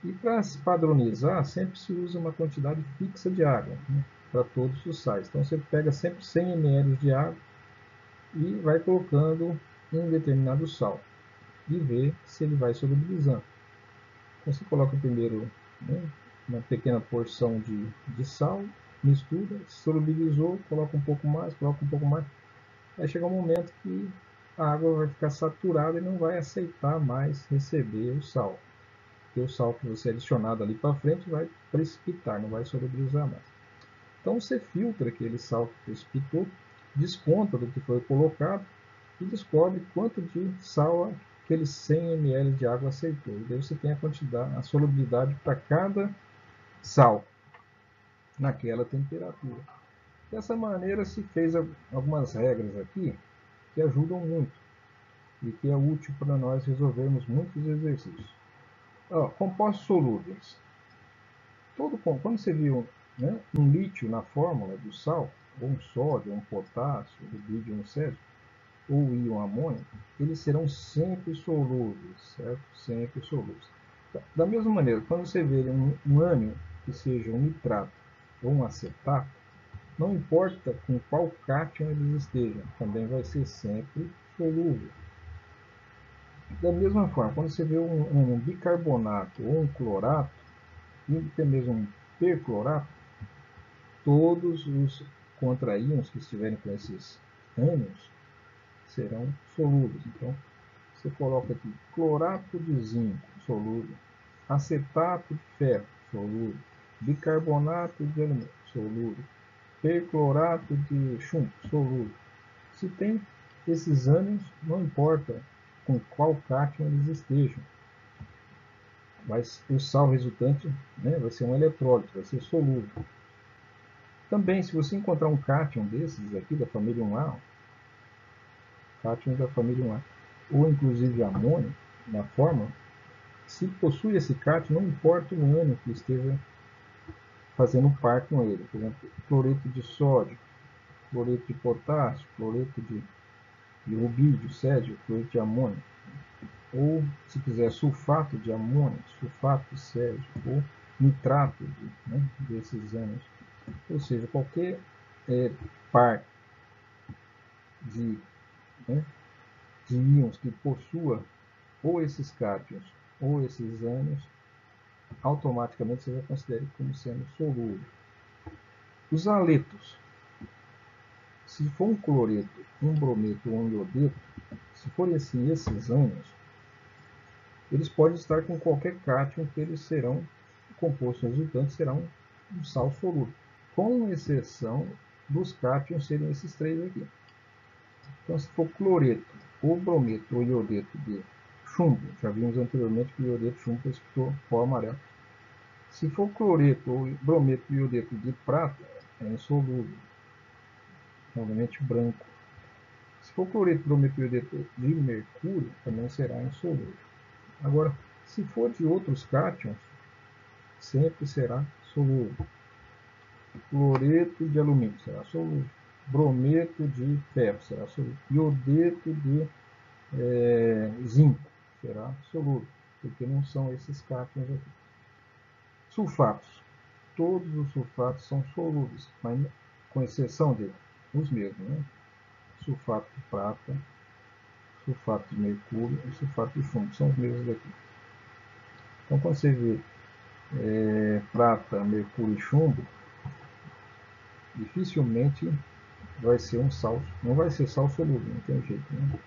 E para se padronizar, sempre se usa uma quantidade fixa de água, né, para todos os sais. Então você pega sempre 100 ml de água e vai colocando um determinado sal e vê se ele vai solubilizando. Então você coloca primeiro, né, uma pequena porção de sal, mistura, solubilizou, coloca um pouco mais, coloca um pouco mais. Vai chegar um momento que a água vai ficar saturada e não vai aceitar mais receber o sal. Porque o sal que você adicionado ali para frente vai precipitar, não vai solubilizar mais. Então você filtra aquele sal que precipitou, desconta do que foi colocado e descobre quanto de sal aqueles 100 ml de água aceitou. E daí você tem a quantidade, a solubilidade para cada sal naquela temperatura. Dessa maneira se fez algumas regras aqui que ajudam muito e que é útil para nós resolvermos muitos exercícios. Compostos solúveis. Quando você viu, né, um lítio na fórmula do sal, ou um sódio, ou um potássio, ou bídio, um césio, ou o íon amônio, eles serão sempre solúveis, certo? Sempre solúveis. Da mesma maneira, quando você vê um ânion que seja um nitrato ou um acetato, não importa com qual cátion eles estejam, também vai ser sempre solúvel. Da mesma forma, quando você vê um bicarbonato ou um clorato, e até mesmo um perclorato, todos os contraíons que estiverem com esses ânions serão solúveis. Então, você coloca aqui clorato de zinco, solúvel, acetato de ferro, solúvel, bicarbonato de alumínio, solúvel, perclorato de chumbo, solúvel. Se tem esses ânions, não importa com qual cátion eles estejam, o sal resultante, né, vai ser um eletrólito, vai ser solúvel. Também, se você encontrar um cátion desses aqui da família 1A, cátion da família 1A, ou inclusive amônio na fórmula, se possui esse cátion, não importa o ânion que esteja fazendo par com ele. Por exemplo, cloreto de sódio, cloreto de potássio, cloreto de rubídio, césio, cloreto de amônio. Ou, se quiser, sulfato de amônio, sulfato de césio, ou nitrato desses ânions. Ou seja, qualquer par de, né, de íons que possua ou esses cátions ou esses ânions, automaticamente você já considera como sendo solúvel. Os haletos. Se for um cloreto, um brometo ou um iodeto, se forem assim esses ânions, eles podem estar com qualquer cátion que eles serão, o composto resultante será um sal solúvel, com exceção dos cátions serem esses três aqui. Então, se for cloreto, ou brometo ou iodeto de chumbo, já vimos anteriormente que o iodeto de chumbo precipitou pó amarelo. Se for cloreto ou brometo e iodeto de prata, é insolúvel, novamente branco. Se for cloreto, brometo e iodeto de mercúrio, também será insolúvel. Agora, se for de outros cátions, sempre será solúvel. Cloreto de alumínio será solúvel. Brometo de ferro será solúvel. Iodeto de zinco será solúvel, porque não são esses cátions aqui. Sulfatos. Todos os sulfatos são solúveis, mas com exceção de os mesmos, né? Sulfato de prata, sulfato de mercúrio e sulfato de chumbo, são os mesmos daqui. Então, quando você vê prata, mercúrio e chumbo, dificilmente vai ser um sal, não vai ser sal solúvel, não tem jeito, né?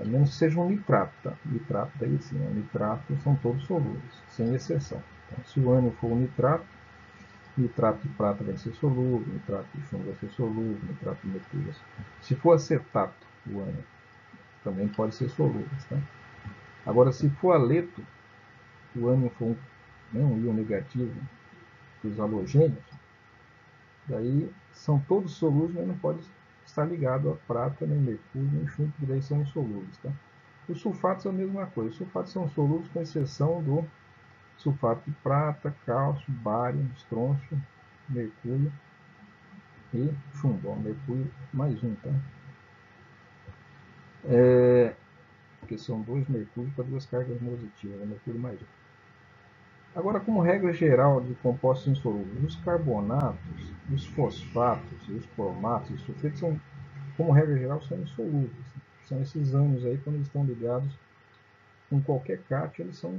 A menos que seja um nitrato, tá? Nitrato daí sim, nitrato são todos solúveis, sem exceção. Então, se o ânion for um nitrato, nitrato de prata vai ser solúvel, nitrato de chumbo vai ser solúvel, nitrato de mercúrio. Se for acetato, o ânion também pode ser solúvel, tá? Agora, se for haleto, o ânion for um íon negativo dos halogênios, daí são todos solúveis, mas não pode estar ligado a prata, nem mercúrio, nem chumbo, que daí são insolúveis, tá? Os sulfatos é a mesma coisa. Os sulfatos são solúveis com exceção do sulfato de prata, cálcio, bário, estrôncio, mercúrio e chumbo. Mercúrio mais um, tá? Porque são dois mercúrios para duas cargas positivas. Mercúrio mais um. Agora, como regra geral de compostos insolúveis, os carbonatos, os fosfatos, os cromatos e os sulfetos, como regra geral, são insolúveis. São esses ânions aí, quando eles estão ligados com qualquer cátion, eles são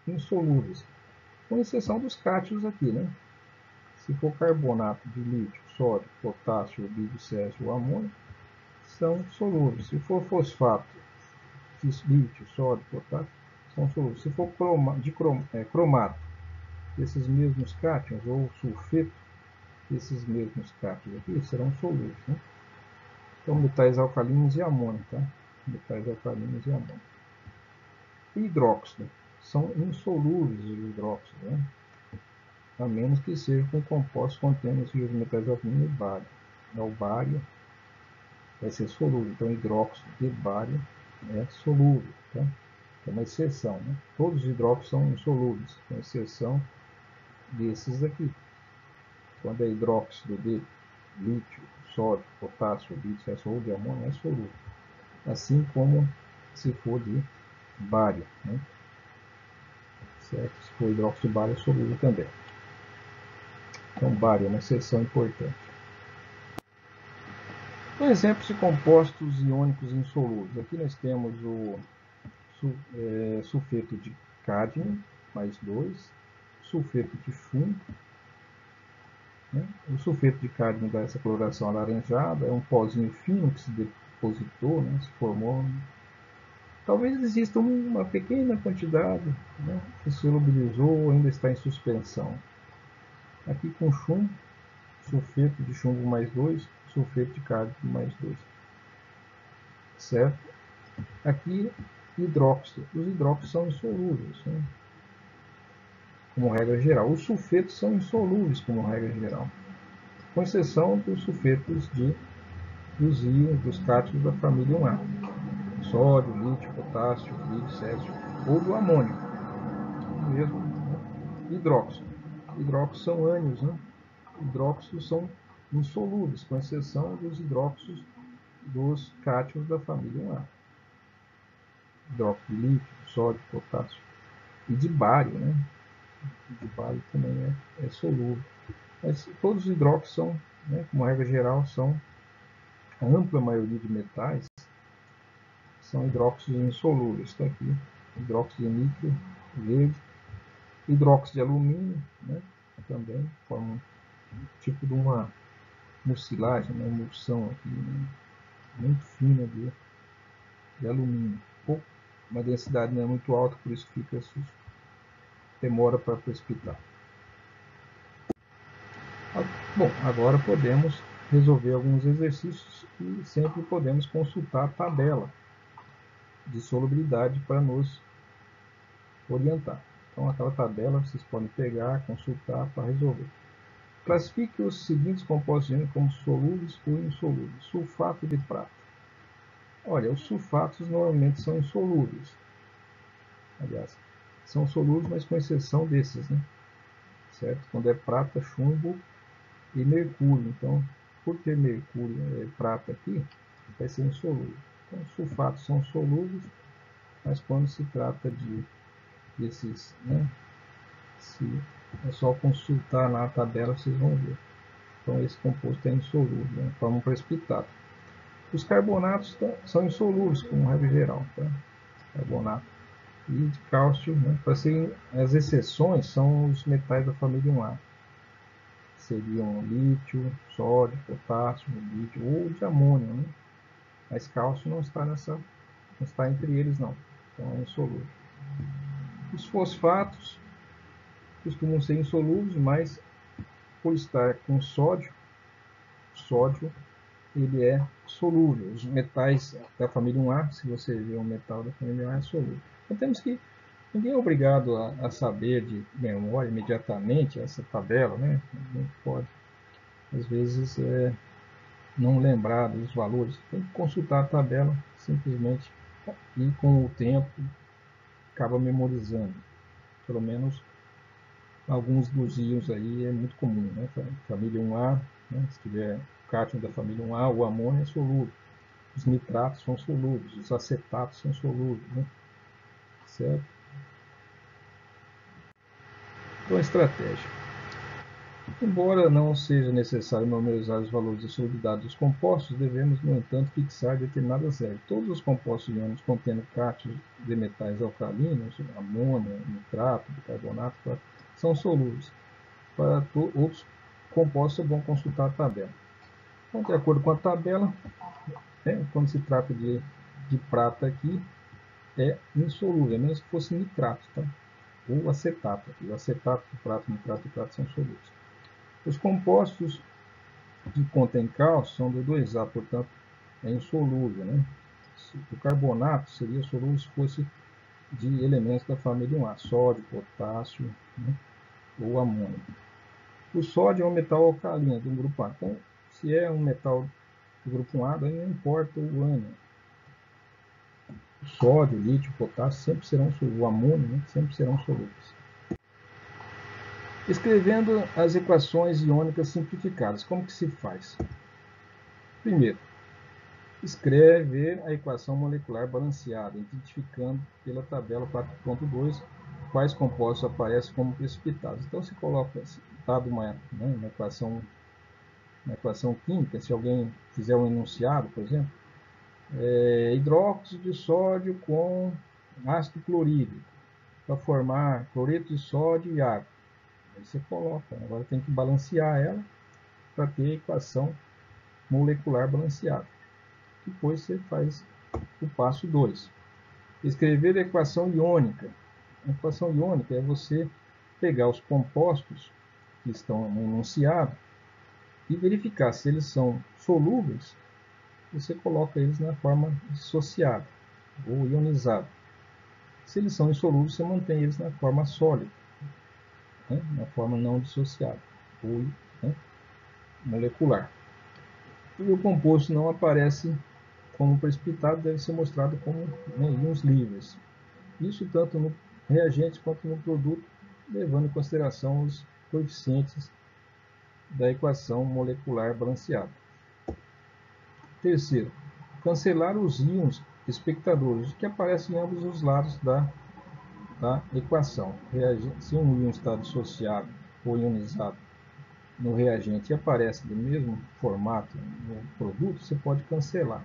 insolúveis. Com exceção dos cátions aqui, né? Se for carbonato de lítio, sódio, potássio, bídio, césio ou amônio, são solúveis. Se for fosfato de lítio, sódio, potássio, são solúveis. Se for cromato, esses mesmos cátions, ou sulfeto, esses mesmos cátions aqui, serão solúveis. Né? Então, metais alcalinos e amônio, tá? Metais alcalinos e amônio. E hidróxido. São insolúveis os hidróxidos, né? A menos que seja com compostos contendo os metais alcalinos e bário. O bário vai ser solúvel, então hidróxido de bário é solúvel, tá? É uma exceção, né? Todos os hidróxidos são insolúveis, com exceção desses aqui. Quando é hidróxido de lítio, sódio, potássio, lítio, ou de amônio, é solúvel. Assim como se for de bário, né? Certo? Se for hidróxido de bário, é solúvel também. Então, bário é uma exceção importante. Então, exemplos de compostos iônicos insolúveis. Aqui nós temos o sulfeto de cádmio, mais 2, sulfeto de chumbo. Né? O sulfeto de cádmio dá essa coloração alaranjada, é um pozinho fino que se depositou, né? Se formou. Talvez exista uma pequena quantidade, né? Que se solubilizou ou ainda está em suspensão. Aqui com chumbo, sulfeto de chumbo mais 2, sulfeto de cádmio mais 2. Certo? Aqui, hidróxido. Os hidróxidos são insolúveis, né? Como regra geral. Os sulfetos são insolúveis, como regra geral, com exceção dos sulfetos dos íons, dos cátions da família 1A. Sódio, lítio, potássio, bídio, césio, ou do amônio. Mesmo, né? Hidróxido. Hidróxidos são ânions, né? Hidróxidos são insolúveis, com exceção dos hidróxidos dos cátions da família 1A. Hidróxido de lítio, sódio, potássio. E de bário, né? De bário também é solúvel. Mas todos os hidróxidos são, né, como regra geral, são a ampla maioria de metais são hidróxidos insolúveis. Está aqui, hidróxido de níquel verde, hidróxido de alumínio, né, também forma um tipo de uma mucilagem, uma emulsão aqui, né, muito fina de alumínio. Uma densidade não é muito alta, por isso fica demora para precipitar. Bom, agora podemos resolver alguns exercícios e sempre podemos consultar a tabela de solubilidade para nos orientar. Então, aquela tabela vocês podem pegar, consultar para resolver. Classifique os seguintes compostos como solúveis ou insolúveis. Sulfato de prata. Olha, os sulfatos normalmente são insolúveis. Aliás, são solúveis, mas com exceção desses, né? Certo? Quando é prata, chumbo e mercúrio. Então, por ter mercúrio e prata aqui, vai ser insolúvel. Então, os sulfatos são solúveis, mas quando se trata desses, né? Se é só consultar na tabela, vocês vão ver. Então, esse composto é insolúvel, né? Forma precipitada. Os carbonatos são insolúveis, como regra geral. Tá? Carbonato. E de cálcio, né? Para serem, as exceções são os metais da família 1A. Seriam lítio, sódio, potássio, lítio ou de amônio, né? Mas cálcio não está não está entre eles não. Então é insolúvel. Os fosfatos costumam ser insolúveis, mas por estar com sódio ele é solúvel. Os metais da família 1A, se você vê um metal da família 1A, é solúvel. Então temos que ninguém é obrigado a saber de memória imediatamente essa tabela, né? Não pode, às vezes, não lembrar dos valores. Tem que consultar a tabela simplesmente e com o tempo acaba memorizando. Pelo menos alguns dos íons aí é muito comum, né? Família 1A, né? Se tiver o cátion da família 1A, o amônio é solúvel. Os nitratos são solúveis, os acetatos são solúveis, né? Certo? Então, estratégia. Embora não seja necessário memorizar os valores de solubilidade dos compostos, devemos, no entanto, fixar determinadas regras. Todos os compostos iônicos contendo cátions de metais alcalinos, amônio, nitrato, bicarbonato, são solúveis. Para outros compostos é bom consultar a tabela. Então, de acordo com a tabela, quando se trata de prata aqui, é insolúvel, a menos que fosse nitrato, tá? Ou acetato. O acetato, o prato, nitrato e prato são solúveis. Os compostos que contêm cálcio são do 2A, portanto, é insolúvel, né? O carbonato seria solúvel se fosse de elementos da família 1A, sódio, potássio, né? Ou amônio. O sódio é um metal alcalino do grupo A. Então, se é um metal do grupo 1A, daí não importa o ânion. O sódio, o lítio, o potássio sempre serão solúveis. O amônio, né? Sempre serão solúveis. Escrevendo as equações iônicas simplificadas, como que se faz? Primeiro, escreve a equação molecular balanceada, identificando pela tabela 4.2 quais compostos aparecem como precipitados. Então, se coloca, dado uma equação química, se alguém fizer um enunciado, por exemplo, hidróxido de sódio com ácido clorídrico, para formar cloreto de sódio e água. Aí você coloca, agora tem que balancear ela para ter a equação molecular balanceada. Depois você faz o passo 2. Escrever a equação iônica. A equação iônica é você pegar os compostos que estão no enunciado e verificar se eles são solúveis, você coloca eles na forma dissociada ou ionizada. Se eles são insolúveis, você mantém eles na forma sólida, né? Na forma não dissociada ou, né, molecular. E o composto não aparece como precipitado, deve ser mostrado como, né, íons livres. Isso tanto no reagente quanto no produto, levando em consideração os coeficientes da equação molecular balanceada. Terceiro, cancelar os íons espectadores, que aparecem em ambos os lados da equação. Se um íon está dissociado ou ionizado no reagente e aparece do mesmo formato no produto, você pode cancelar.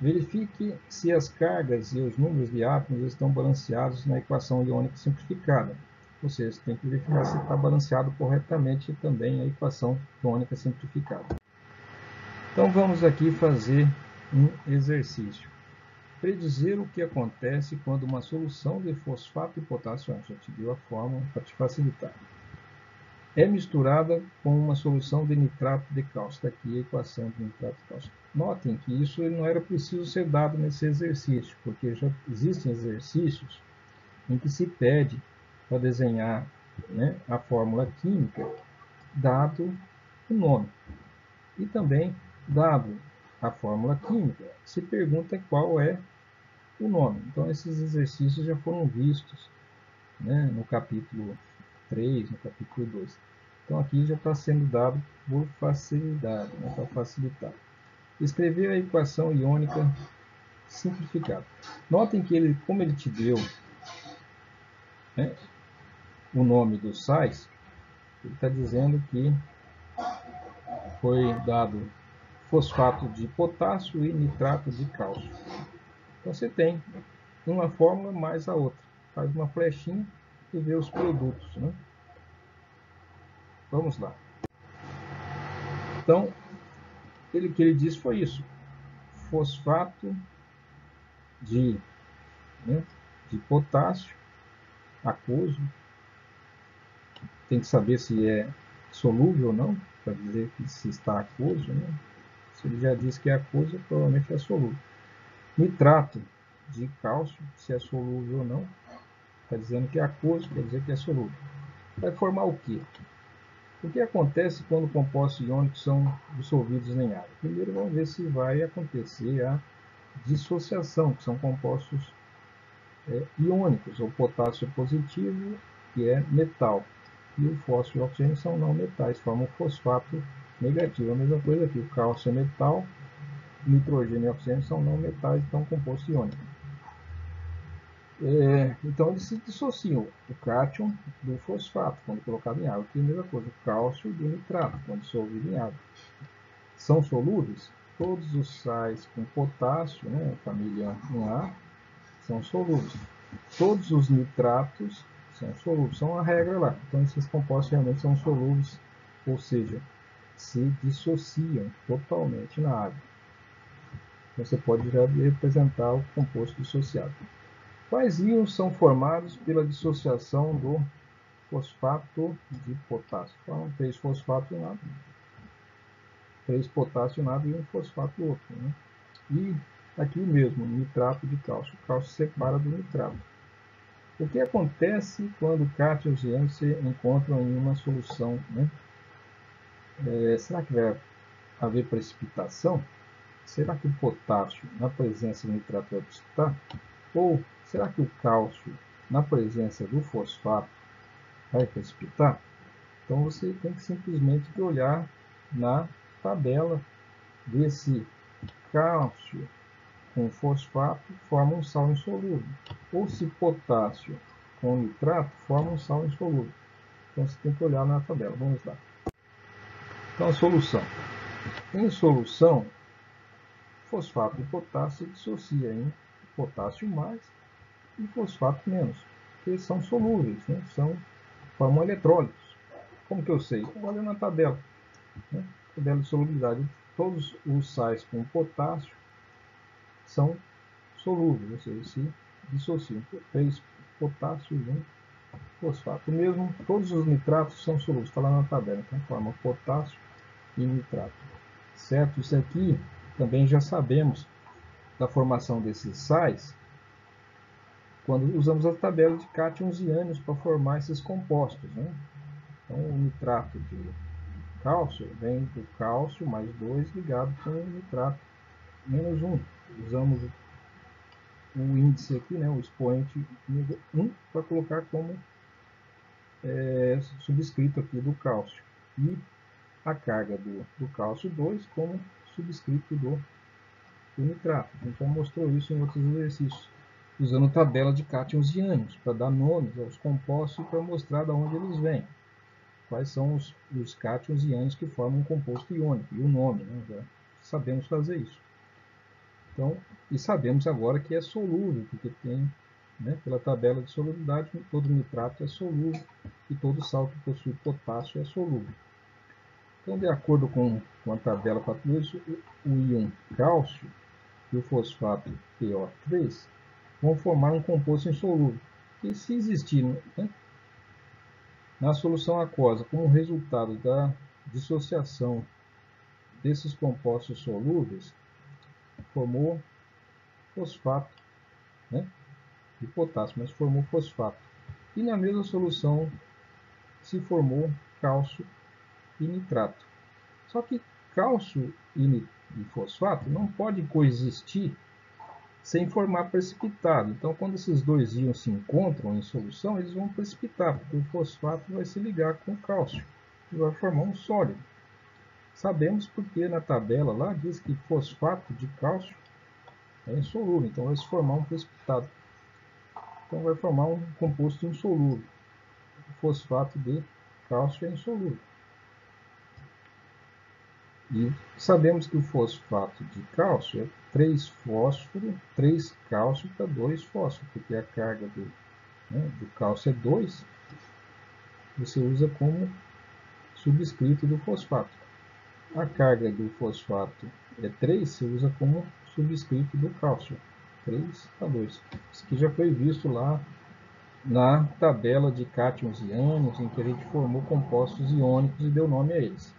Verifique se as cargas e os números de átomos estão balanceados na equação iônica simplificada. Ou seja, você tem que verificar se está balanceado corretamente também a equação iônica simplificada. Então vamos aqui fazer um exercício. Predizer o que acontece quando uma solução de fosfato de potássio, já te deu a fórmula para te facilitar, é misturada com uma solução de nitrato de cálcio. Está aqui a equação de nitrato de cálcio. Notem que isso não era preciso ser dado nesse exercício, porque já existem exercícios em que se pede para desenhar, né, a fórmula química dado o nome. E também, dado a fórmula química, se pergunta qual é o nome. Então, esses exercícios já foram vistos, né, no capítulo 3, no capítulo 2. Então, aqui já está sendo dado por facilidade, né, para facilitar. Escrever a equação iônica simplificada. Notem que como ele te deu, né, o nome dos sais, ele está dizendo que foi dado fosfato de potássio e nitrato de cálcio. Então, você tem uma fórmula mais a outra. Faz uma flechinha e vê os produtos, né? Vamos lá. Então, o que ele disse foi isso. Fosfato de potássio aquoso. Tem que saber se é solúvel ou não, para dizer que se está aquoso, né? Se ele já disse que é aquoso, provavelmente é solúvel. Nitrato de cálcio, se é solúvel ou não. Está dizendo que é aquoso, quer dizer que é solúvel. Vai formar o quê? O que acontece quando compostos iônicos são dissolvidos em água? Primeiro vamos ver se vai acontecer a dissociação, que são compostos iônicos. O potássio é positivo, que é metal, e o fósforo e o oxigênio são não metais, formam fosfato negativo. A mesma coisa aqui, o cálcio é metal, nitrogênio e oxigênio são não metais, então composto iônico. Então eles se dissociam, o cátion do fosfato, quando colocado em água. Aqui é a mesma coisa, o cálcio do nitrato, quando dissolvido em água. São solúveis? Todos os sais com potássio, né, família 1A, são solúveis. Todos os nitratos são solúveis, são a regra lá. Então esses compostos realmente são solúveis, ou seja, se dissociam totalmente na água. Então você pode já representar o composto dissociado. Quais íons são formados pela dissociação do fosfato de potássio? Então, 3 fosfato em lado, 3 potássio em lado e um fosfato do outro. Né? E aqui o mesmo, nitrato de cálcio. O cálcio se separa do nitrato. O que acontece quando cátions e ânions se encontram em uma solução? Né? Será que vai haver precipitação? Será que o potássio, na presença do nitrato, vai precipitar? Ou será que o cálcio, na presença do fosfato, vai precipitar? Então você tem que simplesmente olhar na tabela desse cálcio com fosfato forma um sal insolúvel, ou se potássio com nitrato forma um sal insolúvel. Então você tem que olhar na tabela. Vamos lá. Então a solução. Em solução, fosfato de potássio se dissocia em potássio mais e fosfato menos, porque são solúveis, né? Formam eletrólitos. Como que eu sei? Olha na tabela. Né? Tabela de solubilidade. Todos os sais com potássio são solúveis, ou seja, se dissociam. 3 potássio e 1 fosfato. O mesmo, todos os nitratos são solúveis, está lá na tabela. Então forma potássio e nitrato. Certo? Isso aqui também já sabemos da formação desses sais quando usamos a tabela de cátions e ânions para formar esses compostos. Né? Então, o nitrato de cálcio vem do cálcio mais 2 ligado com o nitrato menos 1. Usamos o índice aqui, né, o expoente 1, para colocar como subscrito aqui do cálcio. E a carga do cálcio 2 como subscrito do nitrato. A gente já mostrou isso em outros exercícios, usando tabela de cátions e ânions, para dar nomes aos compostos e para mostrar de onde eles vêm. Quais são os cátions e ânions que formam um composto iônico, e o nome, né? Já sabemos fazer isso. Então, e sabemos agora que é solúvel, porque tem, né, pela tabela de solubilidade, todo nitrato é solúvel e todo sal que possui potássio é solúvel. Então, de acordo com a tabela para tudo isso, o íon cálcio e o fosfato PO3 vão formar um composto insolúvel. E se existir, né, na solução aquosa, como resultado da dissociação desses compostos solúveis, formou fosfato, né, de potássio, mas formou fosfato. E na mesma solução se formou cálcio e nitrato. Só que cálcio e fosfato não podem coexistir sem formar precipitado. Então, quando esses dois íons se encontram em solução, eles vão precipitar, porque o fosfato vai se ligar com o cálcio e vai formar um sólido. Sabemos porque na tabela lá diz que fosfato de cálcio é insolúvel, então vai se formar um precipitado. Então vai formar um composto insolúvel. O fosfato de cálcio é insolúvel. E sabemos que o fosfato de cálcio é 3 fósforo, 3 cálcio para 2 fósforo, porque a carga do cálcio é 2, você usa como subscrito do fosfato. A carga do fosfato é 3, você usa como subscrito do cálcio, 3 a 2. Isso aqui já foi visto lá na tabela de cátions e ânions, em que a gente formou compostos iônicos e deu nome a eles.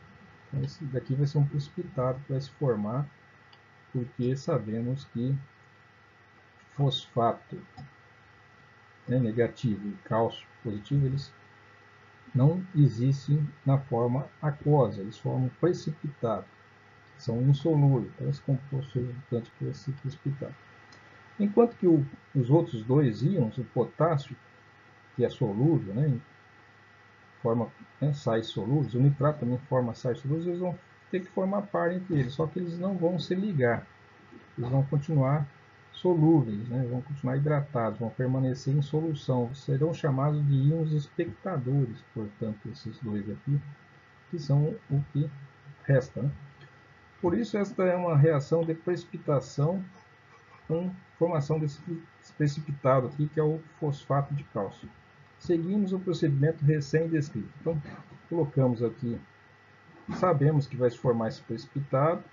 Então, esse daqui vai ser um precipitado que vai se formar, porque sabemos que fosfato, né, negativo e cálcio positivo, eles não existem na forma aquosa, eles formam precipitado, são insolúveis, então esse composto resultante que vai se precipitar. Enquanto que os outros dois íons, o potássio, que é solúvel, né, forma, né, sais solúveis, o nitrato também forma sais solúveis, eles vão ter que formar par entre eles, só que eles não vão se ligar, eles vão continuar solúveis, né? Vão continuar hidratados, vão permanecer em solução, serão chamados de íons espectadores, portanto, esses dois aqui, que são o que resta, né? Por isso, esta é uma reação de precipitação com formação desse precipitado aqui, que é o fosfato de cálcio. Seguimos o procedimento recém-descrito. Então, colocamos aqui, sabemos que vai se formar esse precipitado,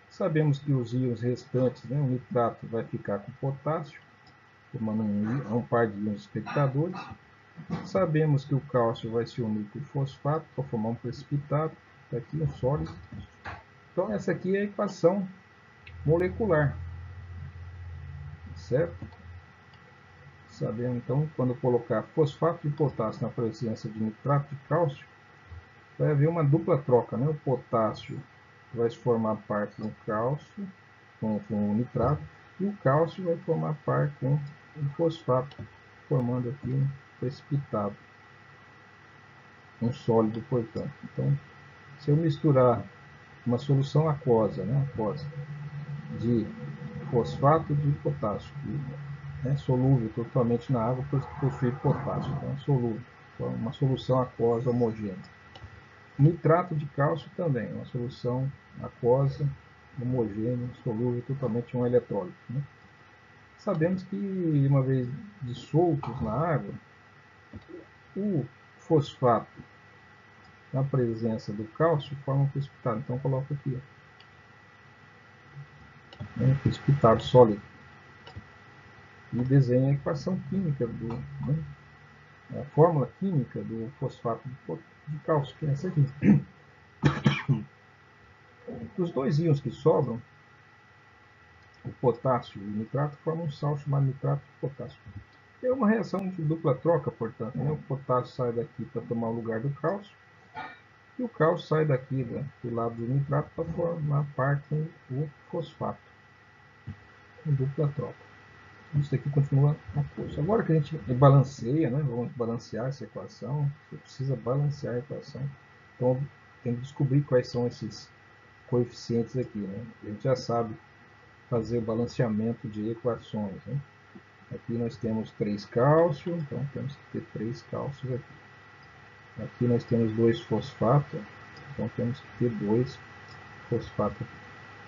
sabemos que os íons restantes, né, o nitrato vai ficar com potássio, formando um par de íons espectadores. Sabemos que o cálcio vai se unir com o fosfato para formar um precipitado, está aqui um sólido. Então, essa aqui é a equação molecular, certo? Sabemos, então, quando colocar fosfato de potássio na presença de nitrato de cálcio, vai haver uma dupla troca, né? O potássio vai se formar par com o cálcio, com o nitrato, e o cálcio vai formar par com o fosfato, formando aqui um precipitado, um sólido, portanto. Então, se eu misturar uma solução aquosa, né, de fosfato de potássio, que é solúvel totalmente na água, pois possui potássio, então é solúvel, uma solução aquosa homogênea. Nitrato de cálcio também, uma solução aquosa, homogênea, solúvel totalmente em um eletrólito, né? Sabemos que, uma vez dissoltos na água, o fosfato, na presença do cálcio, forma um precipitado. Então, coloco aqui, um precipitado sólido. E desenho a equação química, né, a fórmula química do fosfato de cálcio, que é essa aqui. Os dois íons que sobram, o potássio e o nitrato, formam um sal chamado nitrato de potássio. É uma reação de dupla troca, portanto, né? O potássio sai daqui para tomar o lugar do cálcio, e o cálcio sai daqui, né, do lado do nitrato, para formar par com o fosfato. Dupla troca. Isso aqui continua na força. Agora que a gente balanceia, né, vamos balancear essa equação, você precisa balancear a equação. Então, tem que descobrir quais são esses coeficientes aqui, né? A gente já sabe fazer o balanceamento de equações, né? Aqui nós temos 3 cálcio, então temos que ter 3 cálcios aqui. Aqui nós temos 2 fosfato, então temos que ter 2 fosfato.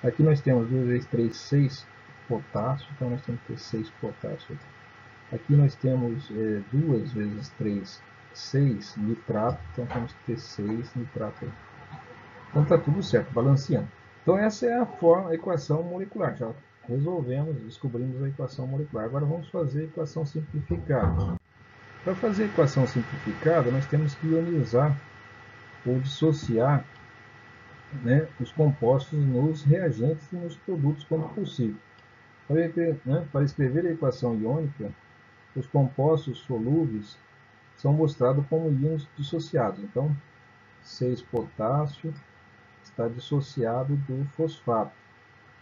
Aqui nós temos 2 vezes 3, 6 potássio, então nós temos que ter 6 potássio aqui. Aqui nós temos 2 vezes 3, 6 nitrato, então temos que ter 6 nitrato. Então está tudo certo, balanceando. Então essa é a equação molecular. Já resolvemos, descobrimos a equação molecular. Agora vamos fazer a equação simplificada. Para fazer a equação simplificada, nós temos que ionizar ou dissociar, né, os compostos nos reagentes e nos produtos quando possível. Para escrever a equação iônica, os compostos solúveis são mostrados como íons dissociados. Então, 6 potássio está dissociado do fosfato,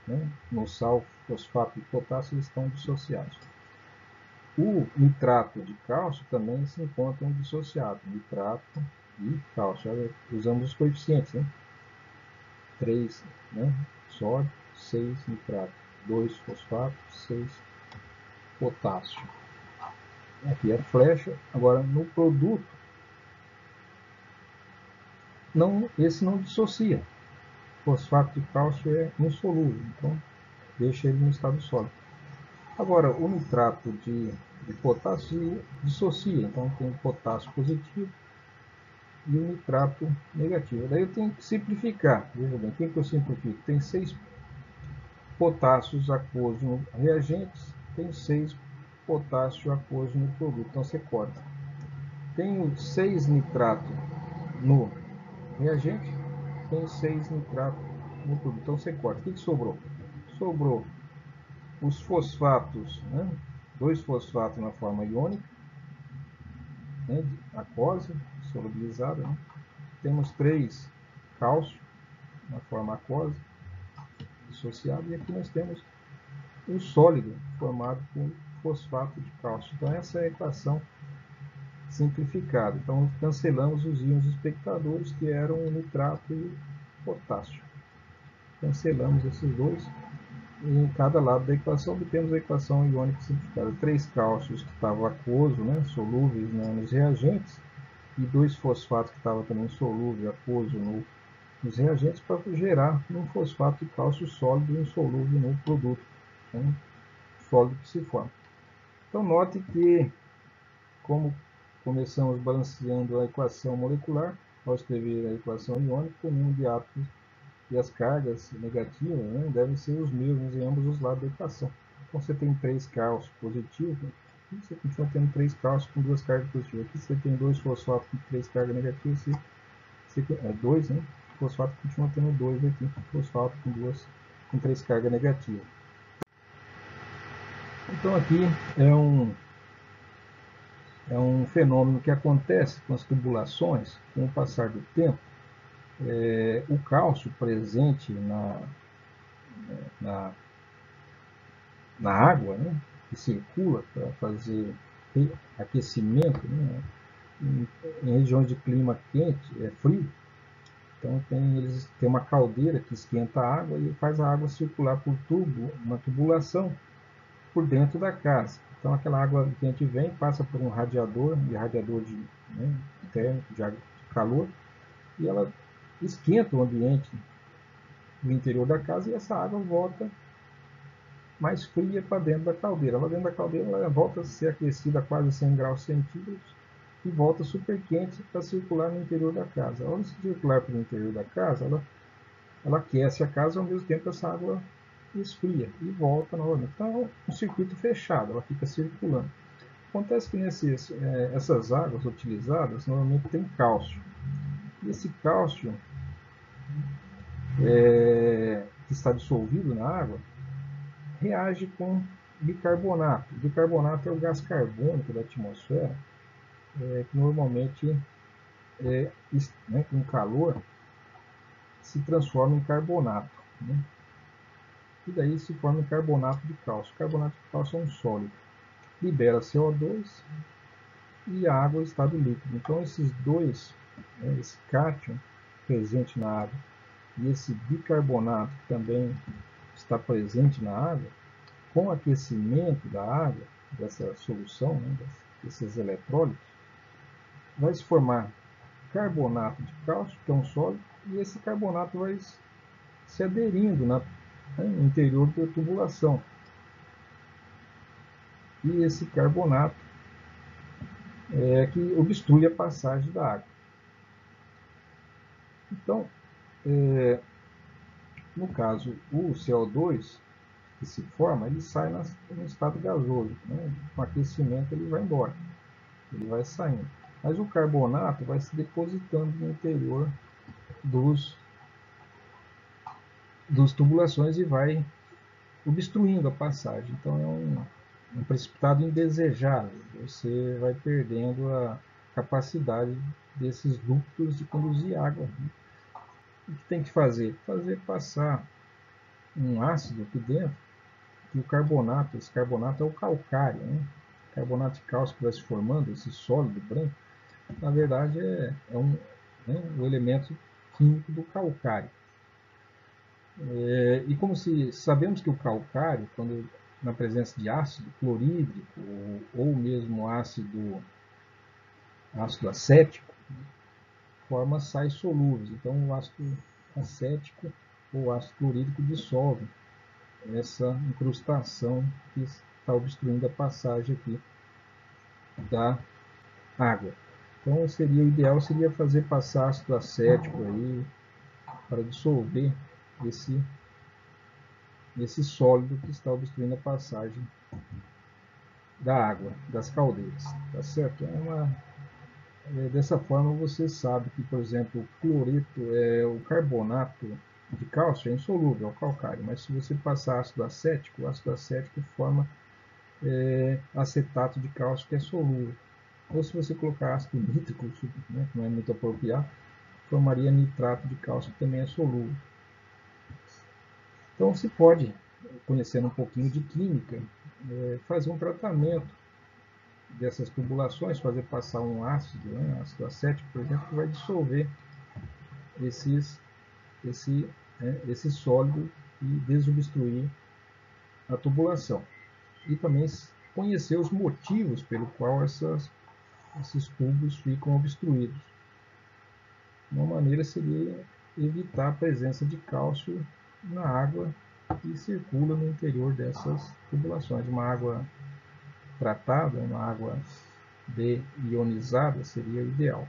né? No sal, fosfato e potássio estão dissociados. O nitrato de cálcio também se encontram dissociados, nitrato e cálcio. Usamos os coeficientes, né? 3, né, sódio, 6 nitrato, 2 fosfato, 6 potássio. Aqui é a flecha. Agora, no produto, esse não dissocia. Fosfato de cálcio é insolúvel, então deixa ele no estado sólido. Agora, o nitrato de potássio dissocia, então tem o potássio positivo e o nitrato negativo. Daí eu tenho que simplificar. Veja bem, o que eu simplifico? Tem 6 potássios aquosos no reagente, tem 6 potássio aquoso no produto, então você corta. Tenho 6 nitrato no reagente, tem 6 nitrato no produto, então você corta. O que sobrou? Sobrou os fosfatos, né? 2 fosfatos na forma iônica, né, aquosa, solubilizada, né? Temos 3 cálcio na forma aquosa, dissociado, e aqui nós temos o sólido formado por fosfato de cálcio. Então essa é a equação simplificada. Então cancelamos os íons espectadores, que eram o nitrato e o potássio. Cancelamos esses dois. em cada lado da equação obtemos a equação iônica simplificada. 3 cálcios que estavam aquoso, né, solúveis, né, nos reagentes, e 2 fosfatos que estavam também solúvel, aquoso nos reagentes, para gerar um fosfato de cálcio sólido insolúvel no produto, né, sólido que se forma. Então note que, como começamos balanceando a equação molecular, ao escrever a equação iônica, o número de átomos e as cargas negativas, né, devem ser os mesmos em ambos os lados da equação. Então você tem 3 cálcios positivos, e você continua tendo 3 cálcios com 2 cargas positivas. Aqui você tem 2 fosfatos com 3 cargas negativas, você 2, né? Fosfato continua tendo 2 aqui, fosfato com 3 cargas negativas. Então aqui é um fenômeno que acontece com as tubulações com o passar do tempo. O cálcio presente na, na água, né, que circula para fazer aquecimento, né, em regiões de clima quente, frio. Então eles têm uma caldeira que esquenta a água e faz a água circular por uma tubulação por dentro da casa. Então aquela água quente vem, passa por um radiador né, térmico de calor, e ela esquenta o ambiente do interior da casa e essa água volta mais fria para dentro da caldeira. Lá dentro da caldeira ela volta a ser aquecida a quase 100 graus centígrados e volta super quente para circular no interior da casa. Ao circular pelo interior da casa, ela aquece a casa, ao mesmo tempo essa água esfria e volta novamente. Então é um circuito fechado, ela fica circulando. Acontece que essas águas utilizadas normalmente tem cálcio. E esse cálcio que está dissolvido na água reage com bicarbonato. Bicarbonato é o gás carbônico da atmosfera, que normalmente, com calor, se transforma em carbonato. Né? E daí se forma em carbonato de cálcio. Carbonato de cálcio é um sólido. Libera CO2 e a água em estado líquido. Então esses dois, esse cátion presente na água e esse bicarbonato que também está presente na água, com o aquecimento da água, dessa solução, né, desses eletrólitos, vai se formar carbonato de cálcio, que é um sólido, e esse carbonato vai se aderindo no interior da tubulação. E esse carbonato é que obstrui a passagem da água. Então, no caso, o CO2 que se forma, ele sai no estado gasoso. Né? Com aquecimento ele vai embora, ele vai saindo. Mas o carbonato vai se depositando no interior dos tubulações e vai obstruindo a passagem. Então é um precipitado indesejável. Você vai perdendo a capacidade desses ductos de conduzir água. O que tem que fazer? Fazer passar um ácido aqui dentro, que esse carbonato é o calcário, né? O carbonato de cálcio que vai se formando, esse sólido branco, na verdade o elemento químico do calcário. E como sabemos que o calcário, quando na presença de ácido clorídrico ou mesmo ácido acético, forma sais solúveis. Então o ácido acético ou ácido clorídrico dissolve essa incrustação que está obstruindo a passagem aqui da água. Então o ideal seria fazer passar ácido acético aí para dissolver esse sólido que está obstruindo a passagem da água, das caldeiras. Tá certo? Dessa forma você sabe que, por exemplo, o carbonato de cálcio é insolúvel ao calcário, mas se você passar ácido acético, o ácido acético forma acetato de cálcio que é solúvel. Ou se você colocar ácido nítrico, né, que não é muito apropriado, formaria nitrato de cálcio que também é solúvel. Então se pode, conhecendo um pouquinho de química, fazer um tratamento dessas tubulações, fazer passar um ácido, né, ácido acético, por exemplo, que vai dissolver esse sólido e desobstruir a tubulação. E também conhecer os motivos pelo qual esses tubos ficam obstruídos. Uma maneira seria evitar a presença de cálcio na água que circula no interior dessas tubulações. Uma água tratada, uma água deionizada seria o ideal.